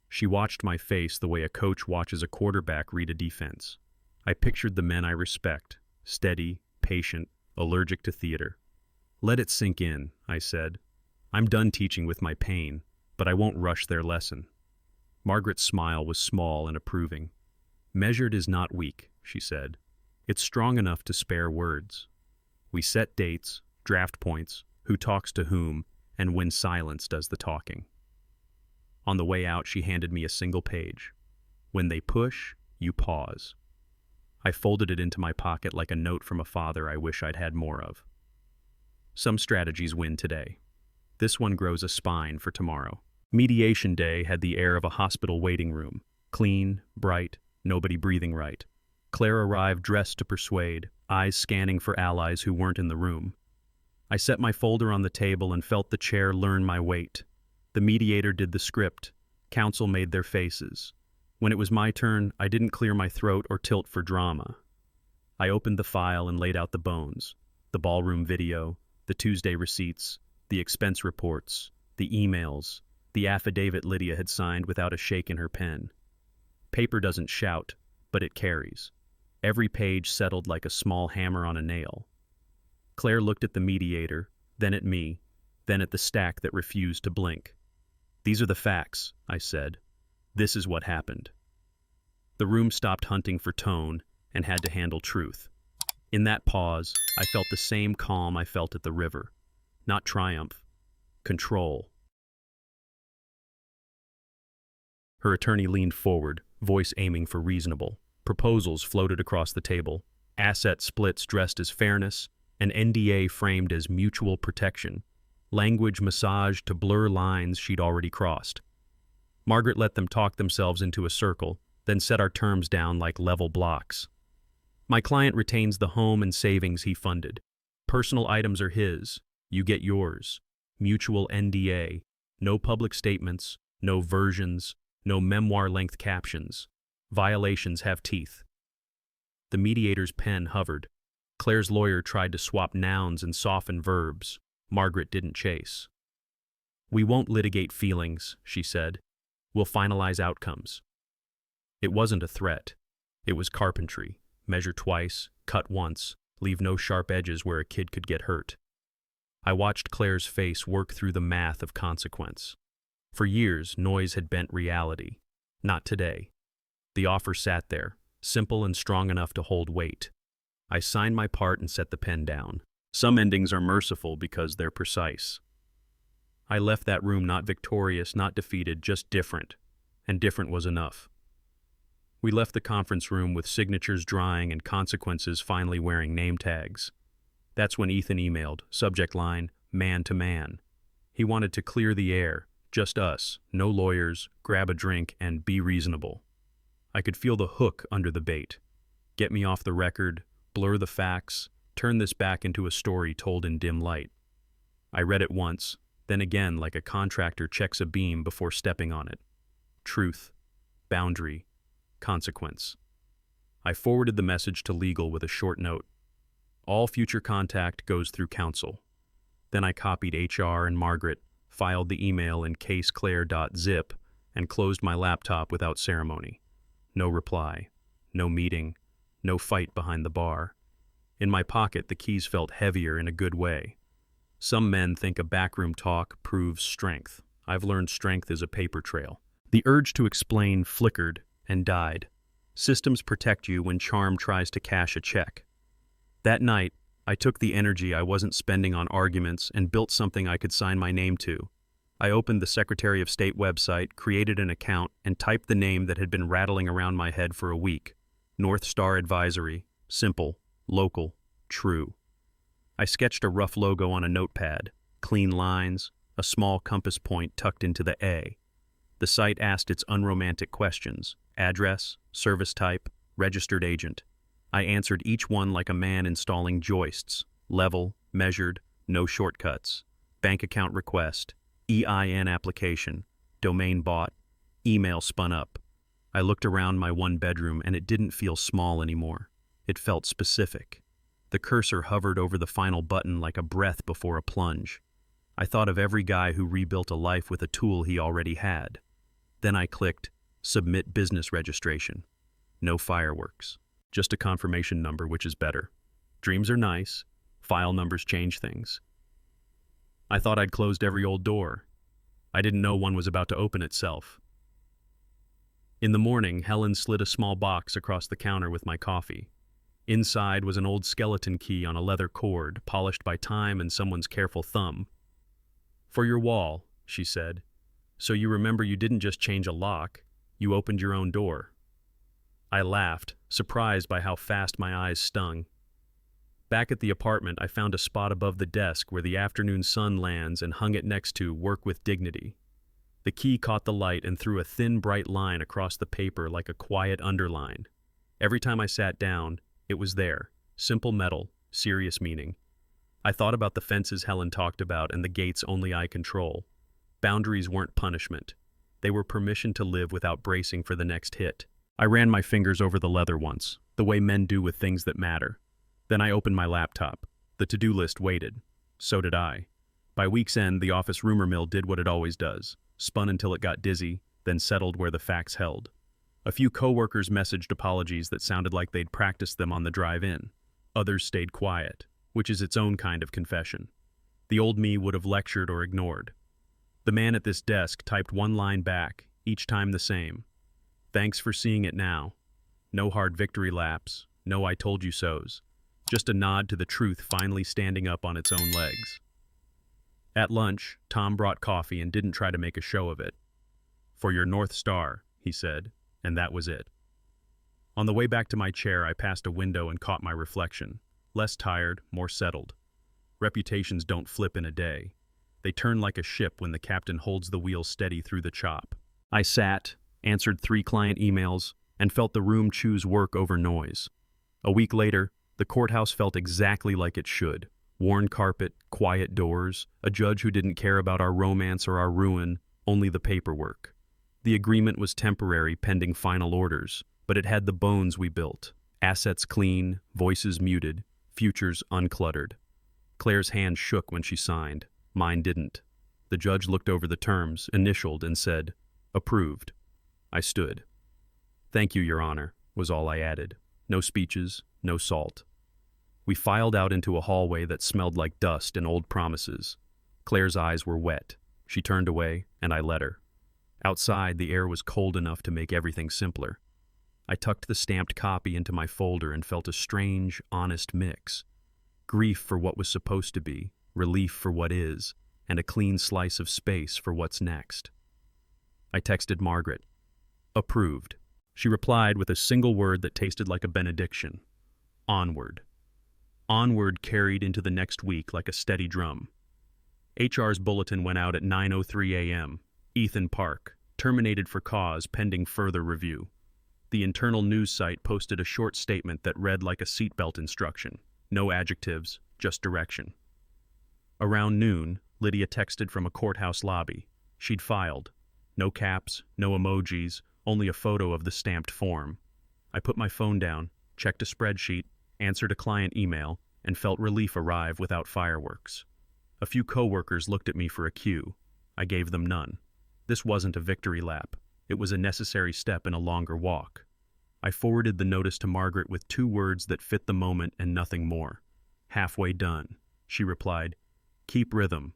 Speaker 1: She watched my face the way a coach watches a quarterback read a defense. I pictured the men I respect, steady, patient, allergic to theater. "Let it sink in," I said. "I'm done teaching with my pain, but I won't rush their lesson." Margaret's smile was small and approving. "Measured is not weak," she said. "It's strong enough to spare words." We set dates, draft points, who talks to whom, and when silence does the talking. On the way out, she handed me a single page. "When they push, you pause." I folded it into my pocket like a note from a father I wish I'd had more of. Some strategies win today. This one grows a spine for tomorrow. Mediation day had the air of a hospital waiting room. Clean, bright, nobody breathing right. Claire arrived dressed to persuade, eyes scanning for allies who weren't in the room. I set my folder on the table and felt the chair learn my weight. The mediator did the script. Counsel made their faces. When it was my turn, I didn't clear my throat or tilt for drama. I opened the file and laid out the bones. The ballroom video, the Tuesday receipts, the expense reports, the emails, the affidavit Lydia had signed without a shake in her pen. Paper doesn't shout, but it carries. Every page settled like a small hammer on a nail. Claire looked at the mediator, then at me, then at the stack that refused to blink. "These are the facts," I said. "This is what happened." The room stopped hunting for tone and had to handle truth. In that pause, I felt the same calm I felt at the river. Not triumph, control. Her attorney leaned forward, voice aiming for reasonable. Proposals floated across the table, asset splits dressed as fairness, an NDA framed as mutual protection, language massaged to blur lines she'd already crossed. Margaret let them talk themselves into a circle, then set our terms down like level blocks. My client retains the home and savings he funded. Personal items are his, you get yours. Mutual NDA, no public statements, no versions, no memoir-length captions. Violations have teeth. The mediator's pen hovered. Claire's lawyer tried to swap nouns and soften verbs. Margaret didn't chase. "We won't litigate feelings," she said. "We'll finalize outcomes." It wasn't a threat. It was carpentry. Measure twice, cut once, leave no sharp edges where a kid could get hurt. I watched Claire's face work through the math of consequence. For years, noise had bent reality. Not today. The offer sat there, simple and strong enough to hold weight. I signed my part and set the pen down. Some endings are merciful because they're precise. I left that room not victorious, not defeated, just different. And different was enough. We left the conference room with signatures drying and consequences finally wearing name tags. That's when Ethan emailed, subject line, "Man to man." He wanted to clear the air, just us, no lawyers, grab a drink, and be reasonable. I could feel the hook under the bait. Get me off the record, blur the facts, turn this back into a story told in dim light. I read it once, then again like a contractor checks a beam before stepping on it. Truth, boundary, consequence. I forwarded the message to legal with a short note. All future contact goes through counsel. Then I copied HR and Margaret, filed the email in caseclaire.zip, and closed my laptop without ceremony. No reply, no meeting, no fight behind the bar. In my pocket, the keys felt heavier in a good way. Some men think a backroom talk proves strength. I've learned strength is a paper trail. The urge to explain flickered and died. Systems protect you when charm tries to cash a check. That night, I took the energy I wasn't spending on arguments and built something I could sign my name to. I opened the Secretary of State website, created an account, and typed the name that had been rattling around my head for a week. North Star Advisory. Simple, local, true. I sketched a rough logo on a notepad, clean lines, a small compass point tucked into the A. The site asked its unromantic questions: address, service type, registered agent. I answered each one like a man installing joists: level, measured, no shortcuts. Bank account request, EIN application, domain bought, email spun up. I looked around my one bedroom and it didn't feel small anymore. It felt specific. The cursor hovered over the final button like a breath before a plunge. I thought of every guy who rebuilt a life with a tool he already had. Then I clicked, submit business registration. No fireworks. Just a confirmation number, which is better. Dreams are nice. File numbers change things. I thought I'd closed every old door. I didn't know one was about to open itself. In the morning, Helen slid a small box across the counter with my coffee. Inside was an old skeleton key on a leather cord, polished by time and someone's careful thumb. "For your wall," she said. "So you remember you didn't just change a lock, you opened your own door." I laughed, surprised by how fast my eyes stung. Back at the apartment, I found a spot above the desk where the afternoon sun lands and hung it next to "Work with Dignity." The key caught the light and threw a thin, bright line across the paper like a quiet underline. Every time I sat down, it was there, simple metal, serious meaning. I thought about the fences Helen talked about and the gates only I control. Boundaries weren't punishment. They were permission to live without bracing for the next hit. I ran my fingers over the leather once, the way men do with things that matter. Then I opened my laptop. The to-do list waited. So did I. By week's end, the office rumor mill did what it always does. Spun until it got dizzy, then settled where the facts held. A few coworkers messaged apologies that sounded like they'd practiced them on the drive in. Others stayed quiet, which is its own kind of confession. The old me would have lectured or ignored. The man at this desk typed one line back, each time the same. Thanks for seeing it now. No hard victory laps, no I told you so's. Just a nod to the truth finally standing up on its own legs. At lunch, Tom brought coffee and didn't try to make a show of it. For your North Star, he said, and that was it. On the way back to my chair, I passed a window and caught my reflection. Less tired, more settled. Reputations don't flip in a day. They turn like a ship when the captain holds the wheel steady through the chop. I sat, answered 3 client emails, and felt the room choose work over noise. A week later, the courthouse felt exactly like it should. Worn carpet, quiet doors, a judge who didn't care about our romance or our ruin, only the paperwork. The agreement was temporary, pending final orders, but it had the bones we built. Assets clean, voices muted, futures uncluttered. Claire's hand shook when she signed. Mine didn't. The judge looked over the terms, initialed, and said, "Approved." I stood. "Thank you, Your Honor," was all I added. No speeches, no salt. We filed out into a hallway that smelled like dust and old promises. Claire's eyes were wet. She turned away, and I let her. Outside, the air was cold enough to make everything simpler. I tucked the stamped copy into my folder and felt a strange, honest mix. Grief for what was supposed to be, relief for what is, and a clean slice of space for what's next. I texted Margaret. Approved. She replied with a single word that tasted like a benediction. Onward. Onward carried into the next week like a steady drum. HR's bulletin went out at 9:03 a.m. Ethan Park, terminated for cause pending further review. The internal news site posted a short statement that read like a seatbelt instruction. No adjectives, just direction. Around noon, Lydia texted from a courthouse lobby. She'd filed. No caps, no emojis, only a photo of the stamped form. I put my phone down, checked a spreadsheet, answered a client email, and felt relief arrive without fireworks. A few coworkers looked at me for a cue. I gave them none. This wasn't a victory lap. It was a necessary step in a longer walk. I forwarded the notice to Margaret with 2 words that fit the moment and nothing more. Halfway done. She replied, "Keep rhythm."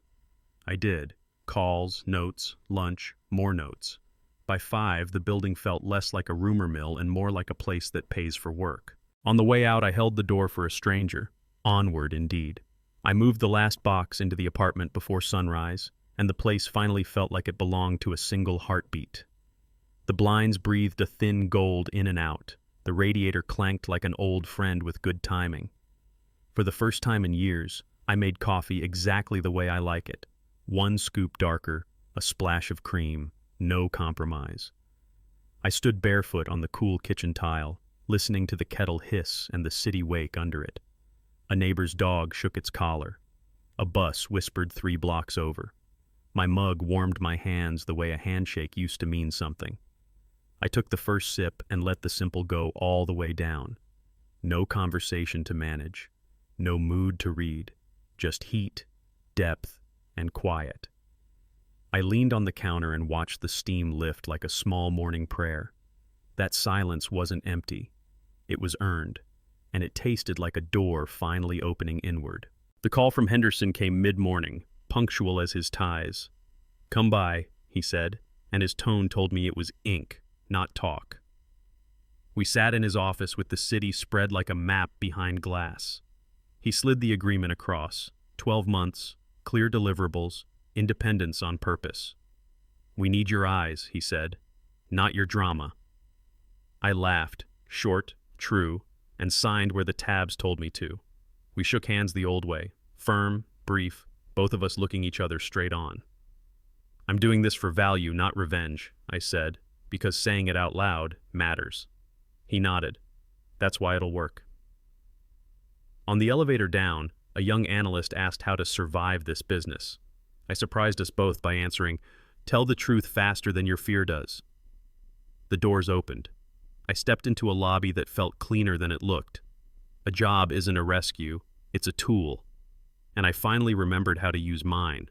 Speaker 1: I did. Calls, notes, lunch, more notes. By 5, the building felt less like a rumor mill and more like a place that pays for work. On the way out, I held the door for a stranger. Onward, indeed. I moved the last box into the apartment before sunrise, and the place finally felt like it belonged to a single heartbeat. The blinds breathed a thin gold in and out. The radiator clanked like an old friend with good timing. For the first time in years, I made coffee exactly the way I like it. 1 scoop darker, a splash of cream, no compromise. I stood barefoot on the cool kitchen tile, listening to the kettle hiss and the city wake under it. A neighbor's dog shook its collar. A bus whispered 3 blocks over. My mug warmed my hands the way a handshake used to mean something. I took the first sip and let the simple go all the way down. No conversation to manage. No mood to read. Just heat, depth, and quiet. I leaned on the counter and watched the steam lift like a small morning prayer. That silence wasn't empty. It was earned, and it tasted like a door finally opening inward. The call from Henderson came mid-morning, punctual as his ties. "Come by," he said, and his tone told me it was ink, not talk. We sat in his office with the city spread like a map behind glass. He slid the agreement across. 12 months, clear deliverables, independence on purpose. "We need your eyes," he said, "not your drama." I laughed, short, true, and signed where the tabs told me to. We shook hands the old way, firm, brief, both of us looking each other straight on. "I'm doing this for value, not revenge," I said, because saying it out loud matters. He nodded. "That's why it'll work." On the elevator down, a young analyst asked how to survive this business. I surprised us both by answering, "Tell the truth faster than your fear does." The doors opened. I stepped into a lobby that felt cleaner than it looked. A job isn't a rescue, it's a tool. And I finally remembered how to use mine.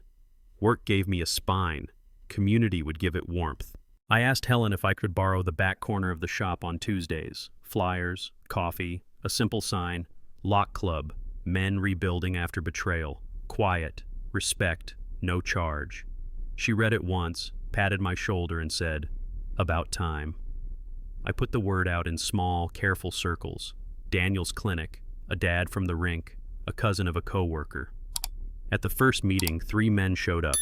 Speaker 1: Work gave me a spine. Community would give it warmth. I asked Helen if I could borrow the back corner of the shop on Tuesdays. Flyers, coffee, a simple sign, Lock Club, men rebuilding after betrayal, quiet, respect, no charge. She read it once, patted my shoulder and said, "About time." I put the word out in small, careful circles. Daniel's clinic, a dad from the rink, a cousin of a coworker. At the first meeting, 3 men showed up.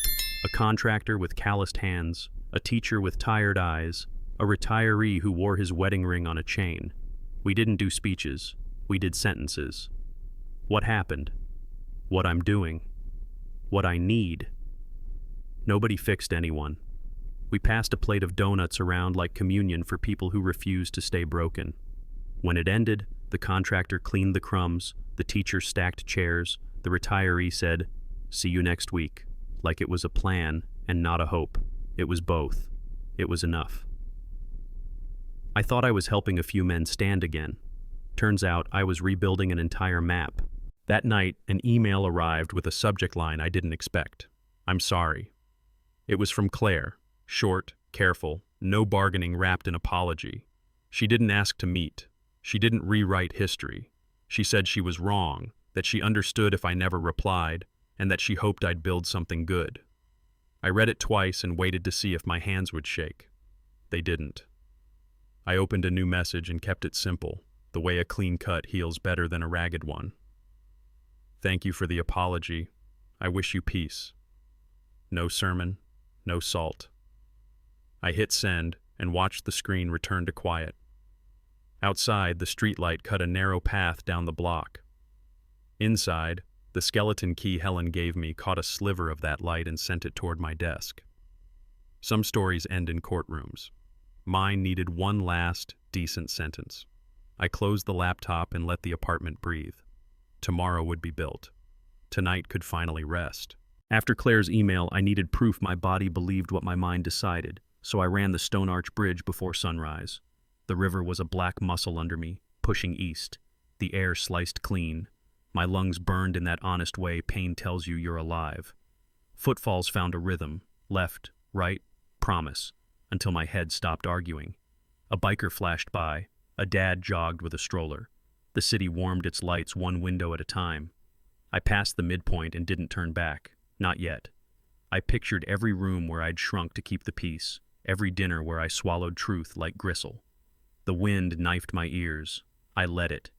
Speaker 1: A contractor with calloused hands, a teacher with tired eyes, a retiree who wore his wedding ring on a chain. We didn't do speeches. We did sentences. What happened? What I'm doing? What I need? Nobody fixed anyone. We passed a plate of donuts around like communion for people who refused to stay broken. When it ended, the contractor cleaned the crumbs, the teacher stacked chairs, the retiree said, "See you next week," like it was a plan and not a hope. It was both. It was enough. I thought I was helping a few men stand again. Turns out I was rebuilding an entire map. That night, an email arrived with a subject line I didn't expect. "I'm sorry." It was from Claire. Short, careful, no bargaining wrapped in apology. She didn't ask to meet. She didn't rewrite history. She said she was wrong, that she understood if I never replied, and that she hoped I'd build something good. I read it twice and waited to see if my hands would shake. They didn't. I opened a new message and kept it simple, the way a clean cut heals better than a ragged one. "Thank you for the apology. I wish you peace." No sermon, no salt. I hit send and watched the screen return to quiet. Outside, the streetlight cut a narrow path down the block. Inside, the skeleton key Helen gave me caught a sliver of that light and sent it toward my desk. Some stories end in courtrooms. Mine needed one last, decent sentence. I closed the laptop and let the apartment breathe. Tomorrow would be built. Tonight could finally rest. After Claire's email, I needed proof my body believed what my mind decided, so I ran the Stone Arch Bridge before sunrise. The river was a black muscle under me, pushing east. The air sliced clean. My lungs burned in that honest way pain tells you you're alive. Footfalls found a rhythm, left, right, promise, until my head stopped arguing. A biker flashed by. A dad jogged with a stroller. The city warmed its lights one window at a time. I passed the midpoint and didn't turn back. Not yet. I pictured every room where I'd shrunk to keep the peace, every dinner where I swallowed truth like gristle. The wind knifed my ears. I let it.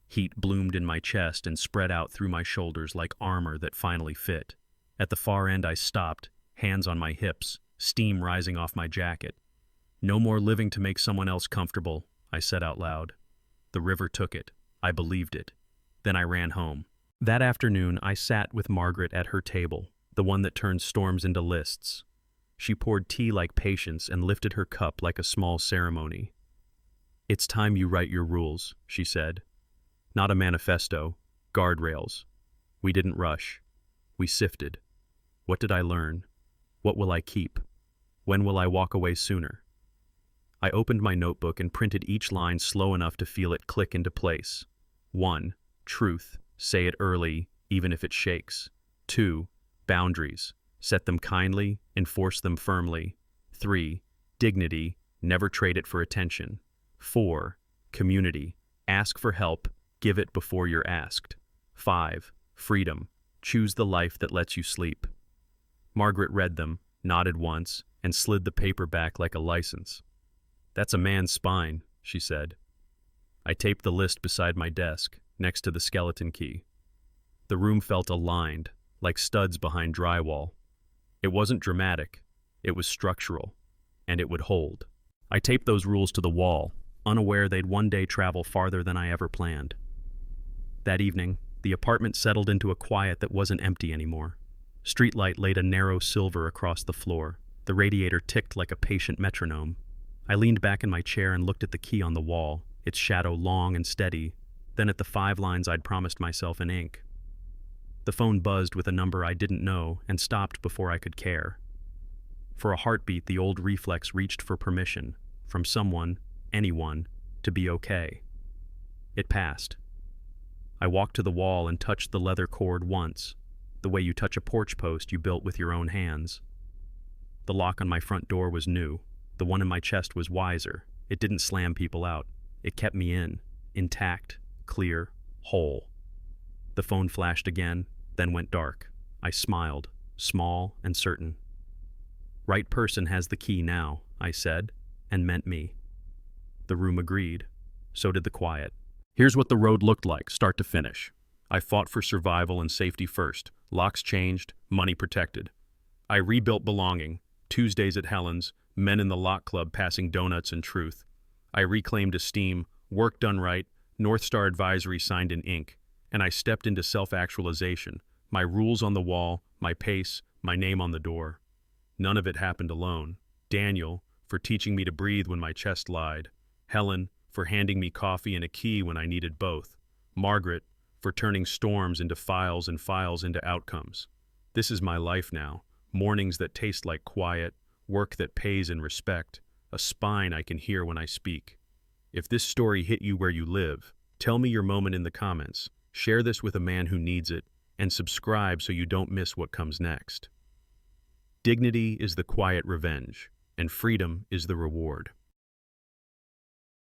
Speaker 1: Heat bloomed in my chest and spread out through my shoulders like armor that finally fit. At the far end I stopped, hands on my hips, steam rising off my jacket. "No more living to make someone else comfortable," I said out loud. The river took it. I believed it. Then I ran home. That afternoon I sat with Margaret at her table, the one that turns storms into lists. She poured tea like patience and lifted her cup like a small ceremony. "It's time you write your rules," she said. "Not a manifesto, guardrails." We didn't rush. We sifted. What did I learn? What will I keep? When will I walk away sooner? I opened my notebook and printed each line slow enough to feel it click into place. 1. Truth. Say it early, even if it shakes. 2. Boundaries. Set them kindly, enforce them firmly. 3. Dignity. Never trade it for attention. 4. Community. Ask for help, give it before you're asked. 5. Freedom. Choose the life that lets you sleep. Margaret read them, nodded once, and slid the paper back like a license. "That's a man's spine," she said. I taped the list beside my desk, next to the skeleton key. The room felt aligned, like studs behind drywall. It wasn't dramatic, it was structural, and it would hold. I taped those rules to the wall, unaware they'd one day travel farther than I ever planned. That evening, the apartment settled into a quiet that wasn't empty anymore. Streetlight laid a narrow silver across the floor. The radiator ticked like a patient metronome. I leaned back in my chair and looked at the key on the wall, its shadow long and steady, then at the 5 lines I'd promised myself in ink. The phone buzzed with a number I didn't know and stopped before I could care. For a heartbeat, the old reflex reached for permission, from someone, anyone, to be okay. It passed. I walked to the wall and touched the leather cord once, the way you touch a porch post you built with your own hands. The lock on my front door was new, The one in my chest was wiser. It didn't slam people out. It kept me in, intact, clear, whole. The phone flashed again, then went dark. I smiled, small and certain. Right person has the key now, I said, and meant me. The room agreed. So did the quiet. Here's what the road looked like, start to finish. I fought for survival and safety first. Locks changed, money protected. I rebuilt belonging. Tuesdays at Helen's, men in the lock club passing donuts and truth. I reclaimed esteem, work done right, North Star advisory signed in ink. And I stepped into self-actualization. My rules on the wall, my pace, my name on the door. None of it happened alone. Daniel, for teaching me to breathe when my chest lied. Helen, for handing me coffee and a key when I needed both. Margaret, for turning storms into files and files into outcomes. This is my life now. Mornings that taste like quiet, work that pays in respect, a spine I can hear when I speak. If this story hit you where you live, tell me your moment in the comments. Share this with a man who needs it, and subscribe so you don't miss what comes next. Dignity is the quiet revenge, and freedom is the reward.